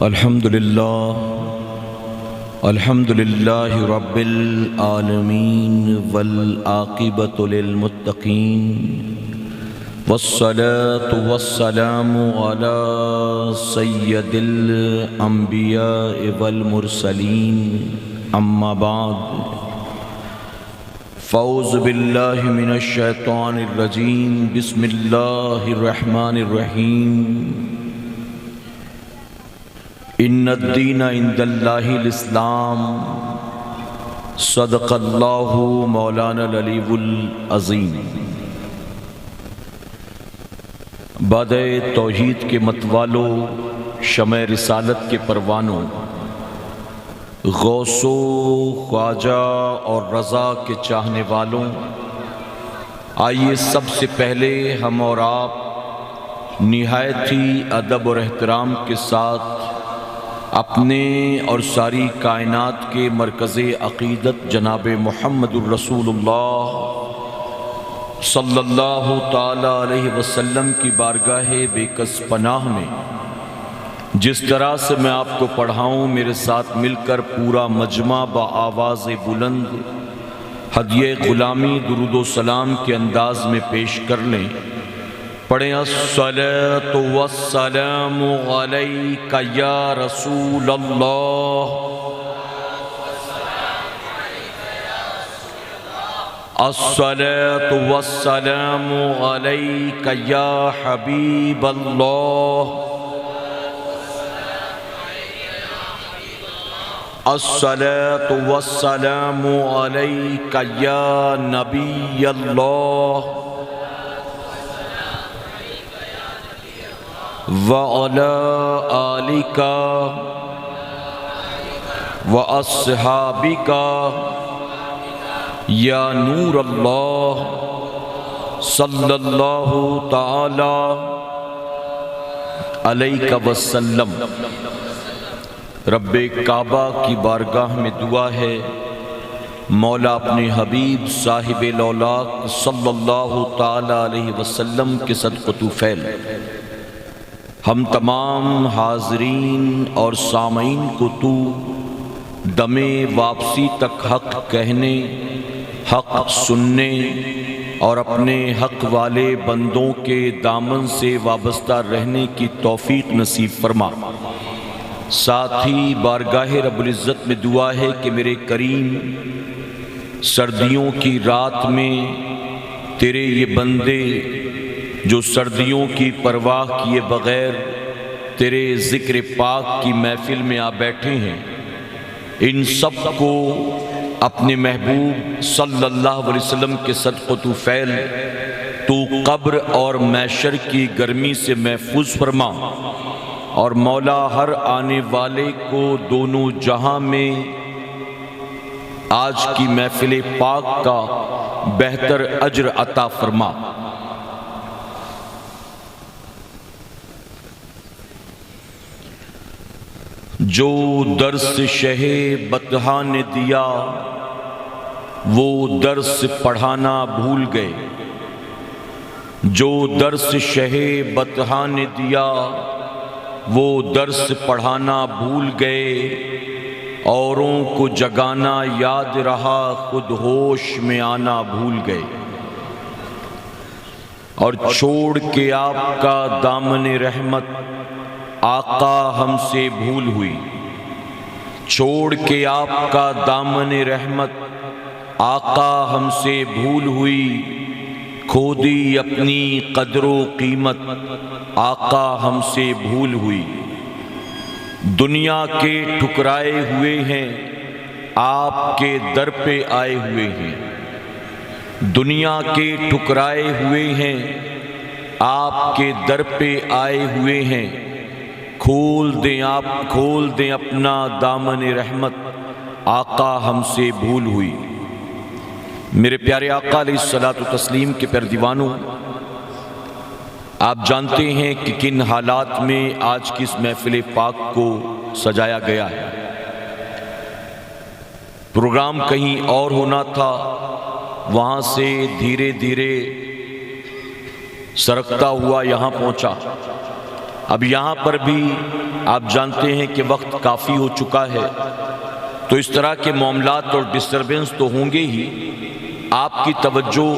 الحمدللہ رب العالمین والعاقبۃ للمتقین والصلاة والسلام علی سید الانبیاء والمرسلین اما بعد فاعوذ باللہ من الشیطان الرجیم بسم اللہ الرحمن الرحیم ان الدین عند اللہ الاسلام صدق اللہ مولانا العلی العظیم۔ باد توحید کے متوالوں، شمع رسالت کے پروانوں، غوث و خواجہ اور رضا کے چاہنے والوں، آئیے سب سے پہلے ہم اور آپ نہایت ہی ادب اور احترام کے ساتھ اپنے اور ساری کائنات کے مرکز عقیدت جناب محمد الرسول اللہ صلی اللہ تعالی علیہ وسلم کی بارگاہ بے کس پناہ میں جس طرح سے میں آپ کو پڑھاؤں، میرے ساتھ مل کر پورا مجمع بآواز بلند ہدیہ غلامی درود و سلام کے انداز میں پیش کر لیں۔ پڑھیں الصلاۃ والسلام علیک یا رسول اللہ، الصلاۃ والسلام علیک یا حبیب اللہ، الصلاۃ والسلام علیک یا نبی اللہ وعلی آلک واصحابک یا نور اللہ صلی اللہ تعالی علیہ وسلم۔ رب کعبہ کی بارگاہ میں دعا ہے، مولا اپنے حبیب صاحب الاولاق صلی اللہ تعالی علیہ وسلم کے صدقۃ فعل ہم تمام حاضرین اور سامعین کو تو دم واپسی تک حق کہنے، حق سننے اور اپنے حق والے بندوں کے دامن سے وابستہ رہنے کی توفیق نصیب فرما۔ ساتھ ہی بارگاہ رب العزت میں دعا ہے کہ میرے کریم سردیوں کی رات میں تیرے یہ بندے جو سردیوں کی پرواہ کیے بغیر تیرے ذکر پاک کی محفل میں آ بیٹھے ہیں، ان سب کو اپنے محبوب صلی اللہ علیہ وسلم کے صدقۃ فعل تو قبر اور محشر کی گرمی سے محفوظ فرما، اور مولا ہر آنے والے کو دونوں جہاں میں آج کی محفل پاک کا بہتر اجر عطا فرما۔ جو درس شہ بطحہ نے دیا وہ درس پڑھانا بھول گئے، جو درس شہ بطحہ نے دیا وہ درس پڑھانا بھول گئے، اوروں کو جگانا یاد رہا خود ہوش میں آنا بھول گئے، اور چھوڑ کے آپ کا دامن رحمت آقا ہم سے بھول ہوئی، چھوڑ کے آپ کا دامن رحمت آقا ہم سے بھول ہوئی، کھو دی اپنی قدر و قیمت آقا ہم سے بھول ہوئی، دنیا کے ٹھکرائے ہوئے ہیں آپ کے در پہ آئے ہوئے ہیں، دنیا کے ٹھکرائے ہوئے ہیں آپ کے در پہ آئے ہوئے ہیں، کھول دیں اپنا دامن رحمت آقا ہم سے بھول ہوئی۔ میرے پیارے آقا علیہ الصلاۃ والتسلیم کے پیارے دیوانوں، آپ جانتے ہیں کہ کن حالات میں آج کی اس محفل پاک کو سجایا گیا ہے۔ پروگرام کہیں اور ہونا تھا، وہاں سے دھیرے دھیرے سرکتا ہوا یہاں پہنچا، اب یہاں پر بھی آپ جانتے ہیں کہ وقت کافی ہو چکا ہے، تو اس طرح کے معاملات اور ڈسٹربنس تو ہوں گے ہی۔ آپ کی توجہ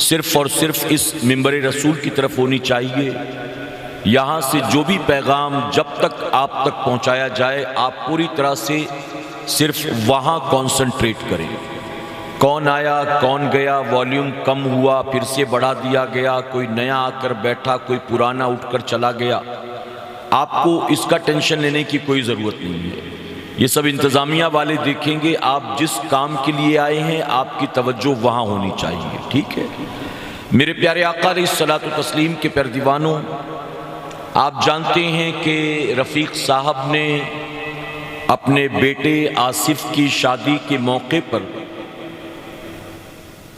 صرف اور صرف اس منبر رسول کی طرف ہونی چاہیے۔ یہاں سے جو بھی پیغام جب تک آپ تک پہنچایا جائے، آپ پوری طرح سے صرف وہاں کانسنٹریٹ کریں۔ کون آیا، کون گیا، والیوم کم ہوا، پھر سے بڑھا دیا گیا، کوئی نیا آ کر بیٹھا، کوئی پرانا اٹھ کر چلا گیا، آپ کو اس کا ٹینشن لینے کی کوئی ضرورت نہیں ہے۔ یہ سب انتظامیہ والے دیکھیں گے۔ آپ جس کام کے لیے آئے ہیں، آپ کی توجہ وہاں ہونی چاہیے، ٹھیک ہے؟ میرے پیارے آقا علیہ الصلوۃ والتسلیم کے پیردیوانوں، آپ جانتے ہیں کہ رفیق صاحب نے اپنے بیٹے آصف کی شادی کے موقع پر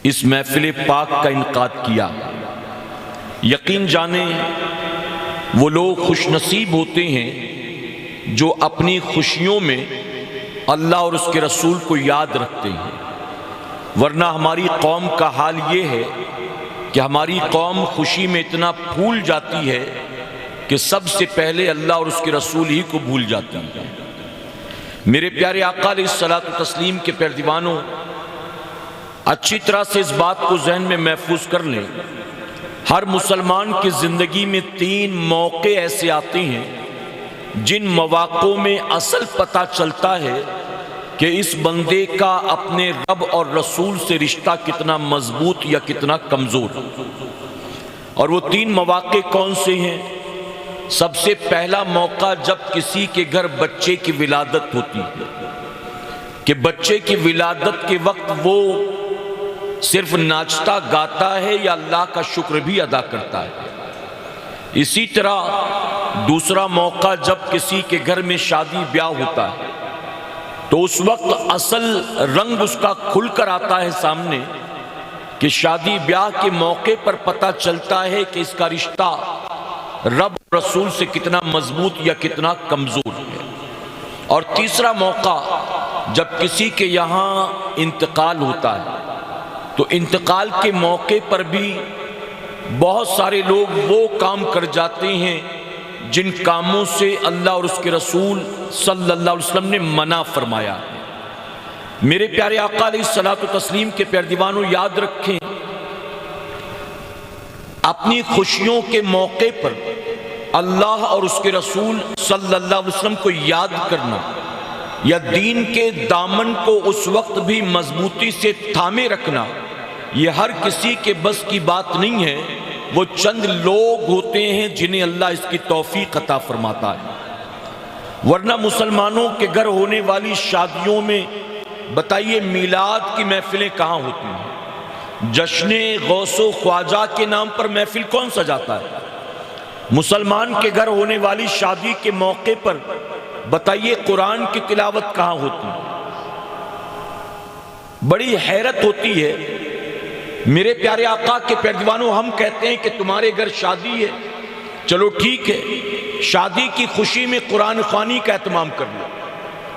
اس محفل پاک کا انعقاد کیا۔ یقین جانیں وہ لوگ خوش نصیب ہوتے ہیں جو اپنی خوشیوں میں اللہ اور اس کے رسول کو یاد رکھتے ہیں، ورنہ ہماری قوم کا حال یہ ہے کہ ہماری قوم خوشی میں اتنا پھول جاتی ہے کہ سب سے پہلے اللہ اور اس کے رسول ہی کو بھول جاتی ہے۔ میرے پیارے آقا علیہ الصلوۃ والتسلیم کے پیردیوانوں، اچھی طرح سے اس بات کو ذہن میں محفوظ کر لیں، ہر مسلمان کی زندگی میں 3 موقع ایسے آتے ہیں جن مواقعوں میں اصل پتہ چلتا ہے کہ اس بندے کا اپنے رب اور رسول سے رشتہ کتنا مضبوط یا کتنا کمزور۔ اور وہ 3 مواقع کون سے ہیں؟ سب سے پہلا موقع جب کسی کے گھر بچے کی ولادت ہوتی ہے، کہ بچے کی ولادت کے وقت وہ صرف ناچتا گاتا ہے یا اللہ کا شکر بھی ادا کرتا ہے۔ اسی طرح دوسرا موقع جب کسی کے گھر میں شادی بیاہ ہوتا ہے تو اس وقت اصل رنگ اس کا کھل کر آتا ہے سامنے، کہ شادی بیاہ کے موقع پر پتہ چلتا ہے کہ اس کا رشتہ رب رسول سے کتنا مضبوط یا کتنا کمزور ہے۔ اور تیسرا موقع جب کسی کے یہاں انتقال ہوتا ہے تو انتقال کے موقع پر بھی بہت سارے لوگ وہ کام کر جاتے ہیں جن کاموں سے اللہ اور اس کے رسول صلی اللہ علیہ وسلم نے منع فرمایا ہے۔ میرے پیارے آقا علیہ الصلوۃ والتسلیم کے پیردیوانوں، یاد رکھیں، اپنی خوشیوں کے موقع پر اللہ اور اس کے رسول صلی اللہ علیہ وسلم کو یاد کرنا یا دین کے دامن کو اس وقت بھی مضبوطی سے تھامے رکھنا، یہ ہر کسی کے بس کی بات نہیں ہے۔ وہ چند لوگ ہوتے ہیں جنہیں اللہ اس کی توفیق عطا فرماتا ہے، ورنہ مسلمانوں کے گھر ہونے والی شادیوں میں بتائیے میلاد کی محفلیں کہاں ہوتی ہیں؟ جشن غوث و خواجہ کے نام پر محفل کون سجاتا ہے؟ مسلمان کے گھر ہونے والی شادی کے موقع پر بتائیے قرآن کی تلاوت کہاں ہوتی ہے؟ بڑی حیرت ہوتی ہے۔ میرے پیارے آقا کے پیردیوانوں، ہم کہتے ہیں کہ تمہارے گھر شادی ہے، چلو ٹھیک ہے، شادی کی خوشی میں قرآن خوانی کا اہتمام کر لو،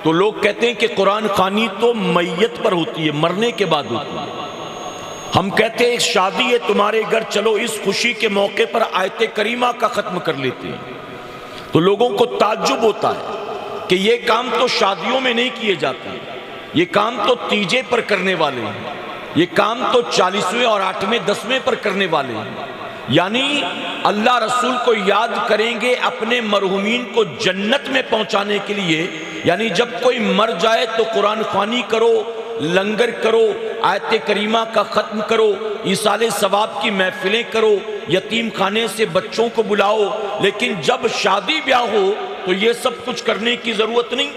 تو لوگ کہتے ہیں کہ قرآن خوانی تو میت پر ہوتی ہے، مرنے کے بعد ہوتی ہے۔ ہم کہتے ہیں شادی ہے تمہارے گھر، چلو اس خوشی کے موقع پر آیت کریمہ کا ختم کر لیتے ہیں، تو لوگوں کو تعجب ہوتا ہے کہ یہ کام تو شادیوں میں نہیں کیے جاتے، یہ کام تو تیجے پر کرنے والے ہیں، یہ کام تو 40ویں اور 8ویں 10ویں پر کرنے والے ہیں۔ یعنی اللہ رسول کو یاد کریں گے اپنے مرحومین کو جنت میں پہنچانے کے لیے، یعنی جب کوئی مر جائے تو قرآن خوانی کرو، لنگر کرو، آیت کریمہ کا ختم کرو، ایصال ثواب کی محفلیں کرو، یتیم خانے سے بچوں کو بلاؤ، لیکن جب شادی بیاہ ہو تو یہ سب کچھ کرنے کی ضرورت نہیں۔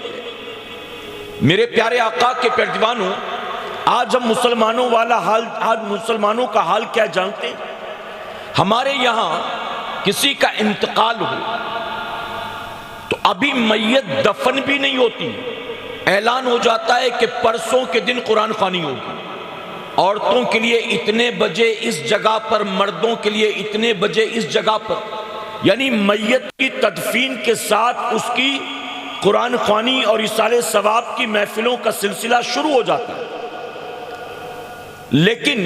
میرے پیارے آقا کے پیردیوانوں، آج ہم مسلمانوں مسلمانوں کا حال کیا جانتے ہیں؟ ہمارے یہاں کسی کا انتقال ہو تو ابھی میت دفن بھی نہیں ہوتی، اعلان ہو جاتا ہے کہ پرسوں کے دن قرآن خوانی ہوگی، عورتوں کے لیے اتنے بجے اس جگہ پر، مردوں کے لیے اتنے بجے اس جگہ پر، یعنی میت کی تدفین کے ساتھ اس کی قرآن خوانی اور ایصال ثواب کی محفلوں کا سلسلہ شروع ہو جاتا ہے۔ لیکن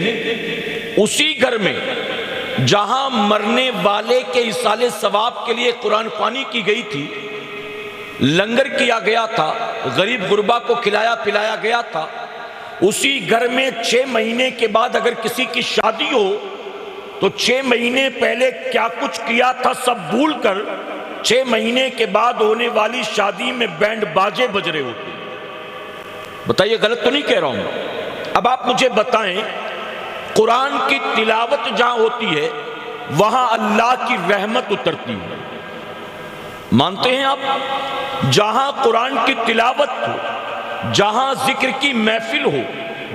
اسی گھر میں جہاں مرنے والے کے ایصال ثواب کے لیے قرآن خوانی کی گئی تھی، لنگر کیا گیا تھا، غریب غربا کو کھلایا پلایا گیا تھا، اسی گھر میں 6 مہینے کے بعد اگر کسی کی شادی ہو تو 6 مہینے پہلے کیا کچھ کیا تھا سب بھول کر 6 مہینے کے بعد ہونے والی شادی میں بینڈ باجے بج رہے ہوتے ہیں۔ بتائیے غلط تو نہیں کہہ رہا ہوں؟ اب آپ مجھے بتائیں، قرآن کی تلاوت جہاں ہوتی ہے وہاں اللہ کی رحمت اترتی ہے، مانتے ہیں آپ؟ جہاں قرآن کی تلاوت ہو، جہاں ذکر کی محفل ہو،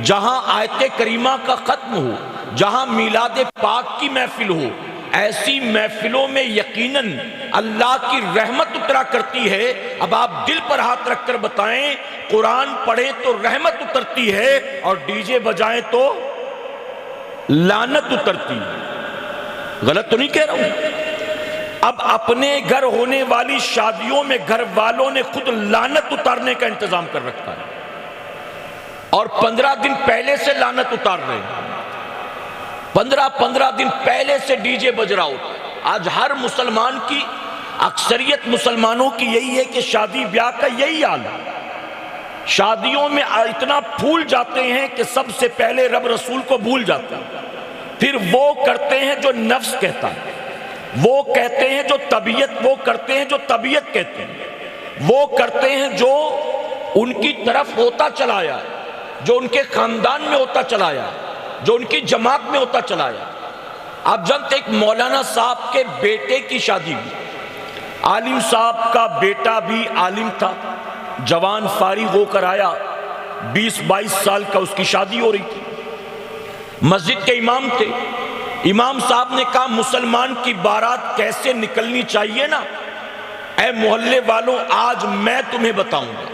جہاں آیت کریمہ کا ختم ہو، جہاں میلاد پاک کی محفل ہو، ایسی محفلوں میں یقیناً اللہ کی رحمت اترا کرتی ہے۔ اب آپ دل پر ہاتھ رکھ کر بتائیں، قرآن پڑھیں تو رحمت اترتی ہے اور ڈی جے بجائیں تو لعنت اترتی ہے۔ غلط تو نہیں کہہ رہا ہوں؟ اب اپنے گھر ہونے والی شادیوں میں گھر والوں نے خود لعنت اتارنے کا انتظام کر رکھا ہے اور 15 دن پہلے سے لعنت اتار رہے ہیں، 15 دن پہلے سے ڈی جے بج رہا ہوتا ہے۔ آج ہر مسلمان کی، اکثریت مسلمانوں کی یہی ہے کہ شادی بیاہ کا یہی حال ہے، شادیوں میں اتنا بھول جاتے ہیں کہ سب سے پہلے رب رسول کو بھول جاتے ہیں، پھر وہ کرتے ہیں جو نفس کہتا ہے، وہ کہتے ہیں جو طبیعت، وہ کرتے ہیں جو طبیعت کہتے ہیں، وہ کرتے ہیں جو ان کی طرف ہوتا چلا آیا ہے، جو ان کے خاندان میں ہوتا چلا آیا ہے، جو ان کی جماعت میں ہوتا چلا آیا ہے۔ آپ جانتے ایک مولانا صاحب کے بیٹے کی شادی ہوئی، عالم صاحب کا بیٹا بھی عالم تھا، جوان فارغ ہو کر آیا، 20-22 سال کا اس کی شادی ہو رہی تھی، مسجد کے امام تھے۔ امام صاحب نے کہا مسلمان کی بارات کیسے نکلنی چاہیے نا، اے محلے والوں آج میں تمہیں بتاؤں گا،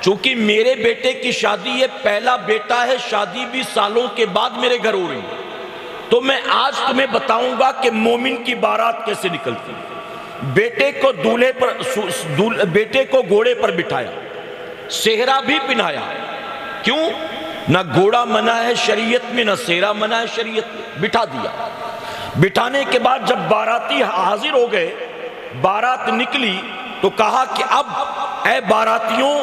چونکہ میرے بیٹے کی شادی ہے، پہلا بیٹا ہے، شادی بھی سالوں کے بعد میرے گھر ہو رہی ہے، تو میں آج تمہیں بتاؤں گا کہ مومن کی بارات کیسے نکلتی ہے۔ بیٹے کو گھوڑے پر بٹھایا، سہرا بھی پہنایا، کیوں؟ نہ گھوڑا منع ہے شریعت میں، نہ سہرا منع ہے شریعت میں، بٹھا دیا۔ بٹھانے کے بعد جب باراتی حاضر ہو گئے، بارات نکلی تو کہا کہ اب اے باراتیوں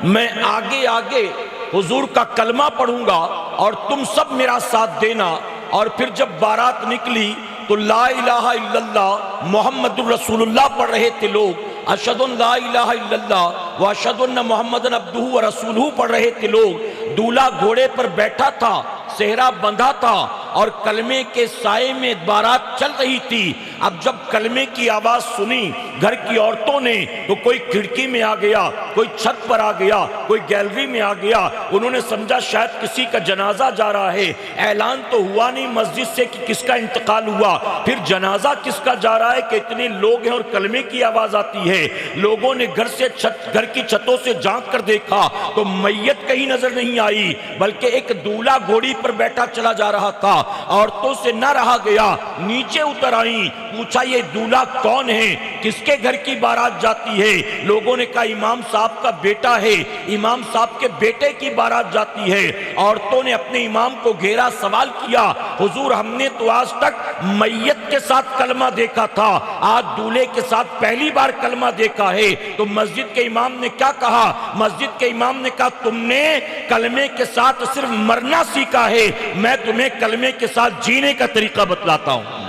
میں آگے آگے حضور کا کلمہ پڑھوں گا اور تم سب میرا ساتھ دینا۔ اور پھر جب بارات نکلی تو لا الہ الا اللہ محمد الرسول اللہ پڑھ رہے تھے لوگ، اشہد ان لا الہ الا اللہ واشہد ان محمد عبدہ ورسولہ پڑھ رہے تھے لوگ۔ دولہا گھوڑے پر بیٹھا تھا، سہرا بندھا تھا اور کلمے کے سائے میں بارات چل رہی تھی۔ اب جب کلمے کی آواز سنی گھر کی عورتوں نے تو کوئی کھڑکی میں آ گیا، کوئی چھت پر آ گیا، کوئی گیلری میں آ گیا، انہوں نے سمجھا شاید کسی کا جنازہ جا رہا ہے۔ اعلان تو ہوا نہیں مسجد سے کہ کس کا انتقال ہوا، پھر جنازہ کس کا جا رہا ہے کہ اتنے لوگ ہیں اور کلمے کی آواز آتی ہے۔ لوگوں نے گھر کی چھتوں سے جھانک کر دیکھا تو میت کہیں نظر نہیں آئی، بلکہ ایک دولہا گھوڑی پر بیٹھا چلا جا رہا تھا۔ عورتوں سے نہ رہا گیا، نیچے اتر آئیں، پوچھا یہ دولہا کون ہے، کس کے گھر کی بارات جاتی ہے؟ لوگوں نے کہا امام صاحب کا بیٹا ہے، امام صاحب کے بیٹے کی بارات جاتی ہے۔ عورتوں نے اپنے امام کو گھیرا، سوال کیا حضور ہم نے تو آج تک میت کے ساتھ کلمہ دیکھا تھا، آج دولہے کے ساتھ پہلی بار کلمہ دیکھا ہے۔ تو مسجد کے امام نے کیا کہا؟ مسجد کے امام نے کہا تم نے کلمے کے ساتھ صرف مرنا سیکھا ہے، میں تمہیں کلمے کے ساتھ جینے کا طریقہ بتلاتا ہوں۔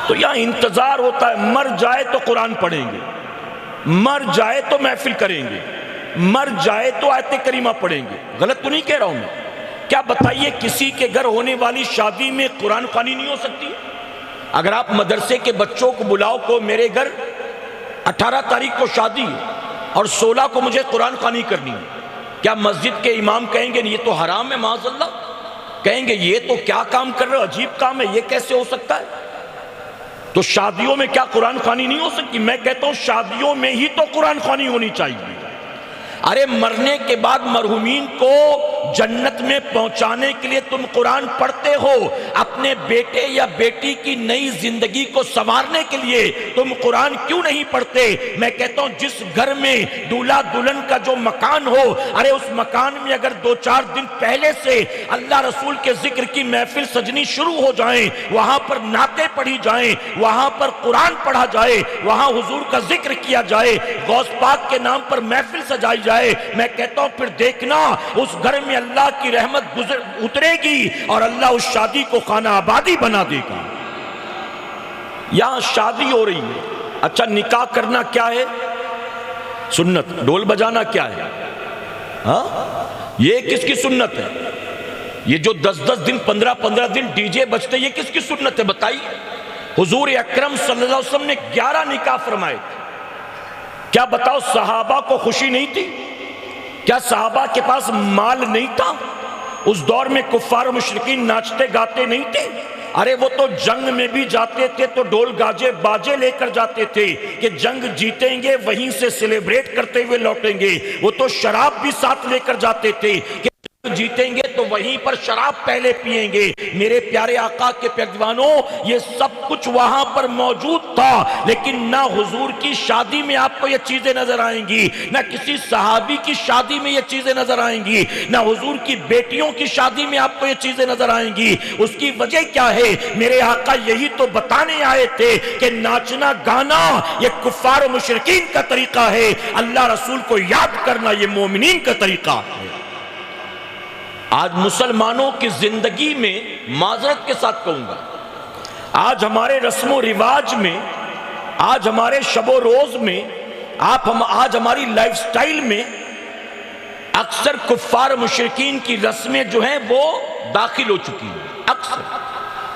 تو یہاں انتظار ہوتا ہے، مر جائے تو قرآن پڑھیں گے، مر جائے تو محفل کریں گے، مر جائے تو آیت کریمہ پڑھیں گے۔ غلط تو نہیں کہہ رہا ہوں میں؟ کیا بتائیے کسی کے گھر ہونے والی شادی میں قرآن خوانی نہیں ہو سکتی؟ اگر آپ مدرسے کے بچوں کو بلاؤ کو میرے گھر 18 تاریخ کو شادی اور 16 کو مجھے قرآن خوانی کرنی ہے، کیا مسجد کے امام کہیں گے یہ تو حرام ہے معاذ اللہ؟ کہیں گے یہ تو کیا کام کر رہے ہو، عجیب کام ہے، یہ کیسے ہو سکتا ہے؟ تو شادیوں میں کیا قرآن خوانی نہیں ہو سکتی؟ میں کہتا ہوں شادیوں میں ہی تو قرآن خوانی ہونی چاہیے۔ ارے مرنے کے بعد مرحومین کو جنت میں پہنچانے کے لیے تم قرآن پڑھتے ہو، اپنے بیٹے یا بیٹی کی نئی زندگی کو سنوارنے کے لیے تم قرآن کیوں نہیں پڑھتے؟ میں کہتا ہوں جس گھر میں دولہا دلہن کا جو مکان ہو، ارے اس مکان میں اگر 2-4 دن پہلے سے اللہ رسول کے ذکر کی محفل سجنی شروع ہو جائیں، وہاں پر نعتیں پڑھی جائیں، وہاں پر قرآن پڑھا جائے، وہاں حضور کا ذکر کیا جائے، غوث پاک کے نام پر محفل سجائی جائے، میں کہتا ہوں پھر دیکھنا اس گھر میں اللہ کی رحمت اترے گی اور اللہ اس شادی کو خانہ آبادی بنا دے گا۔ یہاں شادی ہو رہی ہے، اچھا نکاح کرنا کیا ہے؟ سنت۔ ڈھول بجانا کیا ہے؟ ہاں یہ کس کی سنت ہے؟ یہ جو 10 دن 15 دن ڈی جے بجتے یہ کس کی سنت ہے بتائیے؟ حضور اکرم صلی اللہ علیہ وسلم نے 11 نکاح فرمائے تھے۔ کیا بتاؤ صحابہ کو خوشی نہیں تھی؟ کیا صحابہ کے پاس مال نہیں تھا؟ اس دور میں کفار و مشرکین ناچتے گاتے نہیں تھے؟ ارے وہ تو جنگ میں بھی جاتے تھے تو ڈول گاجے باجے لے کر جاتے تھے کہ جنگ جیتیں گے وہیں سے سیلیبریٹ کرتے ہوئے لوٹیں گے۔ وہ تو شراب بھی ساتھ لے کر جاتے تھے کہ جیتیں گے تو وہیں پر شراب پہلے پیئیں گے۔ میرے پیارے آقا کے پیروانوں، یہ سب کچھ وہاں پر موجود تھا، لیکن نہ حضور کی شادی میں آپ کو یہ چیزیں نظر آئیں گی، نہ کسی صحابی کی شادی میں یہ چیزیں نظر آئیں گی، نہ حضور کی بیٹیوں کی شادی میں آپ کو یہ چیزیں نظر آئیں گی۔ اس کی وجہ کیا ہے؟ میرے آقا یہی تو بتانے آئے تھے کہ ناچنا گانا یہ کفار و مشرکین کا طریقہ ہے، اللہ رسول کو یاد کرنا یہ مومنین کا طریقہ ہے۔ آج مسلمانوں کی زندگی میں معذرت کے ساتھ کہوں گا، آج ہمارے رسم و رواج میں، آج ہمارے شب و روز میں، آج ہماری لائف سٹائل میں اکثر کفار مشرکین کی رسمیں جو ہیں وہ داخل ہو چکی ہیں۔ اکثر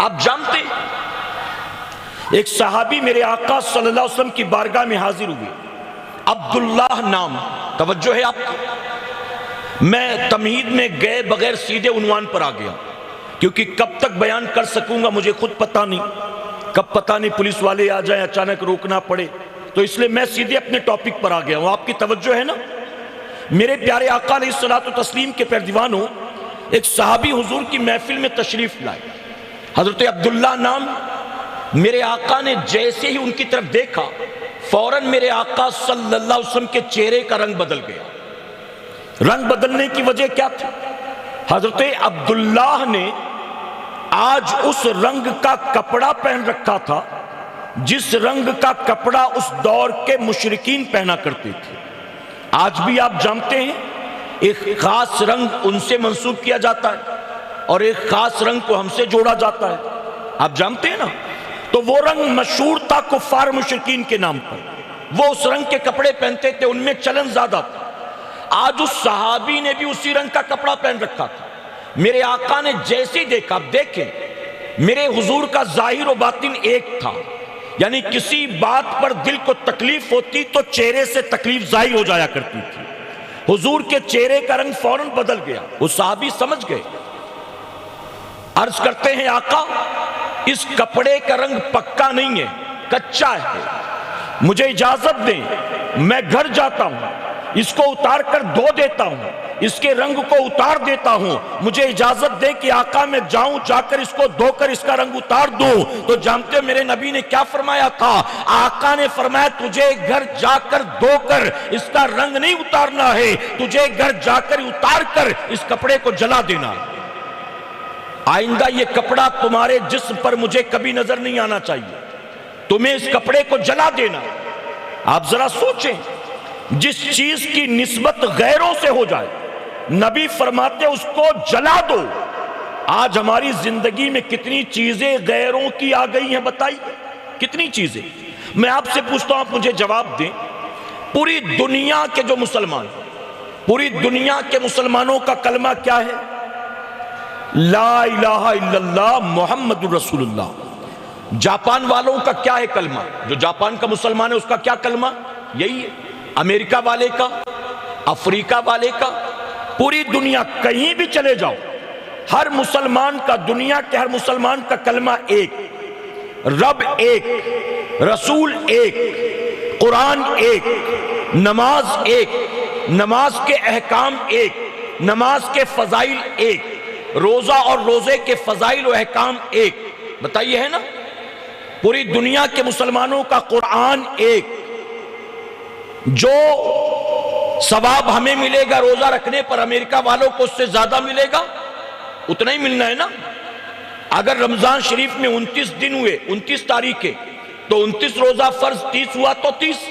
آپ جانتے ہیں ایک صحابی میرے آقا صلی اللہ علیہ وسلم کی بارگاہ میں حاضر ہوئے، عبداللہ نام، توجہ ہے آپ کو، میں تمہید میں گئے بغیر سیدھے عنوان پر آ گیا، کیونکہ کب تک بیان کر سکوں گا مجھے خود پتہ نہیں، کب پتہ نہیں پولیس والے آ جائیں اچانک روکنا پڑے، تو اس لیے میں سیدھے اپنے ٹاپک پر آ گیا ہوں۔ آپ کی توجہ ہے نا؟ میرے پیارے آقا علیہ الصلوۃ والتسلیم کے پیروانوں، ایک صحابی حضور کی محفل میں تشریف لائے، حضرت عبداللہ نام۔ میرے آقا نے جیسے ہی ان کی طرف دیکھا، فوراً میرے آقا صلی اللہ علیہ وسلم کے چہرے کا رنگ بدل گیا۔ رنگ بدلنے کی وجہ کیا تھی؟ حضرت عبداللہ نے آج اس رنگ کا کپڑا پہن رکھا تھا جس رنگ کا کپڑا اس دور کے مشرکین پہنا کرتے تھے۔ آج بھی آپ جانتے ہیں ایک خاص رنگ ان سے منسوب کیا جاتا ہے اور ایک خاص رنگ کو ہم سے جوڑا جاتا ہے، آپ جانتے ہیں نا؟ تو وہ رنگ مشہور تھا کفار مشرکین کے نام پر، وہ اس رنگ کے کپڑے پہنتے تھے، ان میں چلن زیادہ تھا۔ آج اس صحابی نے بھی اسی رنگ کا کپڑا پہن رکھا تھا۔ میرے آقا نے جیسے ہی دیکھا، دیکھیں میرے حضور کا ظاہر و باطن ایک تھا، یعنی کسی بات پر دل کو تکلیف ہوتی تو چہرے سے تکلیف ظاہر ہو جایا کرتی تھی۔ حضور کے چہرے کا رنگ فوراً بدل گیا، وہ صحابی سمجھ گئے، عرض کرتے ہیں آقا اس کپڑے کا رنگ پکا نہیں ہے، کچا ہے، مجھے اجازت دیں میں گھر جاتا ہوں، اس کو اتار کر دھو دیتا ہوں، اس کے رنگ کو اتار دیتا ہوں، مجھے اجازت دیں کہ آقا میں جاؤں، جا کر اس کو دھو کر اس کا رنگ اتار دوں۔ تو جانتے میرے نبی نے کیا فرمایا تھا؟ آقا نے فرمایا تجھے گھر جا کر دھو کر اس کا رنگ نہیں اتارنا ہے، تجھے گھر جا کر اتار کر اس کپڑے کو جلا دینا ہے۔ آئندہ یہ کپڑا تمہارے جسم پر مجھے کبھی نظر نہیں آنا چاہیے، تمہیں اس کپڑے کو جلا دینا۔ آپ ذرا سوچیں، جس چیز کی نسبت غیروں سے ہو جائے نبی فرماتے اس کو جلا دو۔ آج ہماری زندگی میں کتنی چیزیں غیروں کی آ گئی ہیں بتائیے، کتنی چیزیں۔ میں آپ سے پوچھتا ہوں، آپ مجھے جواب دیں، پوری دنیا کے جو مسلمان، پوری دنیا کے مسلمانوں کا کلمہ کیا ہے؟ لا الہ الا اللہ محمد رسول اللہ۔ جاپان والوں کا کیا ہے کلمہ؟ جو جاپان کا مسلمان ہے اس کا کیا کلمہ؟ یہی ہے۔ امریکہ والے کا، افریقہ والے کا، پوری دنیا کہیں بھی چلے جاؤ، ہر مسلمان کا، دنیا کے ہر مسلمان کا کلمہ ایک، رب ایک، رسول ایک، قرآن ایک، نماز ایک، نماز کے احکام ایک، نماز کے فضائل ایک، روزہ اور روزے کے فضائل و احکام ایک. بتائیے ہے نا؟ پوری دنیا کے مسلمانوں کا قرآن ایک. جو ثواب ہمیں ملے گا روزہ رکھنے پر، امریکہ والوں کو اس سے زیادہ ملے گا، اتنا ہی ملنا ہے نا. اگر رمضان شریف میں 29 دن ہوئے، 29 تاریخیں، تو 29 روزہ فرض، 30 ہوا تو 30.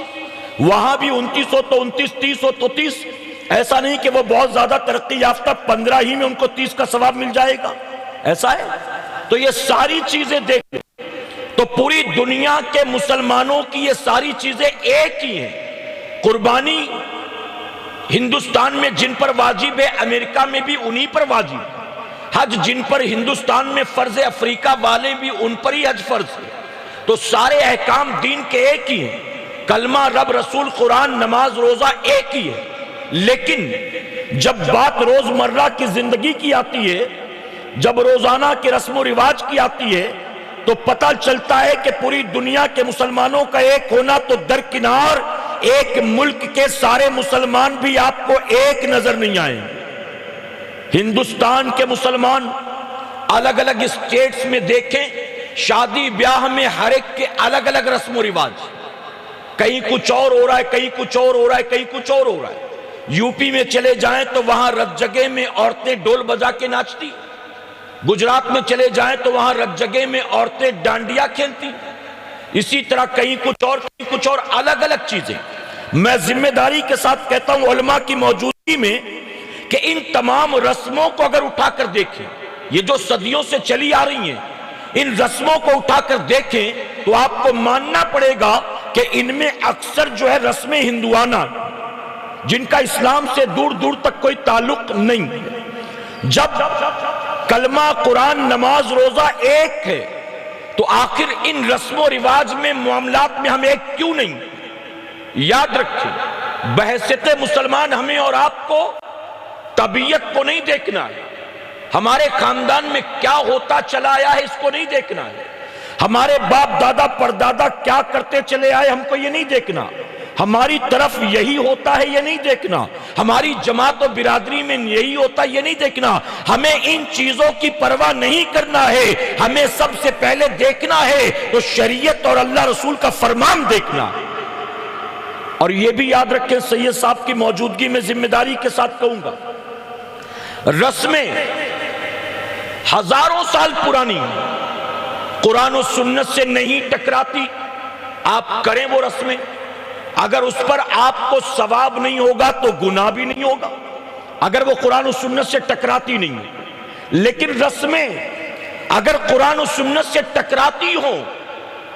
وہاں بھی 29 ہو تو 29، 30 ہو تو 30. ایسا نہیں کہ وہ بہت زیادہ ترقی یافتہ 15 ہی میں ان کو 30 کا ثواب مل جائے گا، ایسا ہے. تو یہ ساری چیزیں دیکھ لیں تو پوری دنیا کے مسلمانوں کی یہ ساری چیزیں ایک ہی ہیں. قربانی ہندوستان میں جن پر واجب ہے، امریکہ میں بھی انہی پر واجب ہے. حج جن پر ہندوستان میں فرض ہے، افریقہ والے بھی ان پر ہی حج فرض ہے. تو سارے احکام دین کے ایک ہی ہیں. کلمہ، رب، رسول، قرآن، نماز، روزہ ایک ہی ہے. لیکن جب بات روزمرہ کی زندگی کی آتی ہے، جب روزانہ کے رسم و رواج کی آتی ہے، تو پتہ چلتا ہے کہ پوری دنیا کے مسلمانوں کا ایک ہونا تو درکنار، ایک ملک کے سارے مسلمان بھی آپ کو ایک نظر نہیں آئیں. ہندوستان کے مسلمان الگ الگ اسٹیٹس میں دیکھیں، شادی بیاہ میں ہر ایک کے الگ الگ رسم و رواج. کہیں کچھ اور ہو رہا ہے، کہیں کچھ اور ہو رہا ہے، کہیں کچھ اور ہو رہا ہے. یو پی میں چلے جائیں تو وہاں رت جگہ میں عورتیں ڈول بجا کے ناچتی. گجرات میں چلے جائیں تو وہاں رت جگہ میں عورتیں ڈانڈیا کھیلتی. اسی طرح کہیں کچھ اور، کہیں کچھ اور، الگ الگ چیزیں. میں ذمہ داری کے ساتھ کہتا ہوں علماء کی موجودگی میں کہ ان تمام رسموں کو اگر اٹھا کر دیکھیں، یہ جو صدیوں سے چلی آ رہی ہیں، ان رسموں کو اٹھا کر دیکھیں تو آپ کو ماننا پڑے گا کہ ان میں اکثر جو ہے رسمیں ہندوانہ، جن کا اسلام سے دور دور تک کوئی تعلق نہیں. جب کلمہ، قرآن، نماز، روزہ ایک ہے تو آخر ان رسم و رواج میں، معاملات میں ہم ایک کیوں نہیں؟ یاد رکھیں، بحیثیت مسلمان ہمیں اور آپ کو طبیعت کو نہیں دیکھنا ہے. ہمارے خاندان میں کیا ہوتا چلا آیا ہے اس کو نہیں دیکھنا ہے. ہمارے باپ دادا پردادا کیا کرتے چلے آئے ہم کو یہ نہیں دیکھنا. ہماری طرف یہی ہوتا ہے یہ نہیں دیکھنا. ہماری جماعت و برادری میں یہی ہوتا ہے یہ نہیں دیکھنا. ہمیں ان چیزوں کی پرواہ نہیں کرنا ہے. ہمیں سب سے پہلے دیکھنا ہے تو شریعت اور اللہ رسول کا فرمان دیکھنا ہے. اور یہ بھی یاد رکھیں، سید صاحب کی موجودگی میں ذمہ داری کے ساتھ کہوں گا، رسمیں ہزاروں سال پرانی ہیں، قرآن و سنت سے نہیں ٹکراتی. آپ کریں وہ رسمیں، اگر اس پر آپ کو ثواب نہیں ہوگا تو گناہ بھی نہیں ہوگا، اگر وہ قرآن و سنت سے ٹکراتی نہیں ہے. لیکن رسمیں اگر قرآن و سنت سے ٹکراتی ہوں،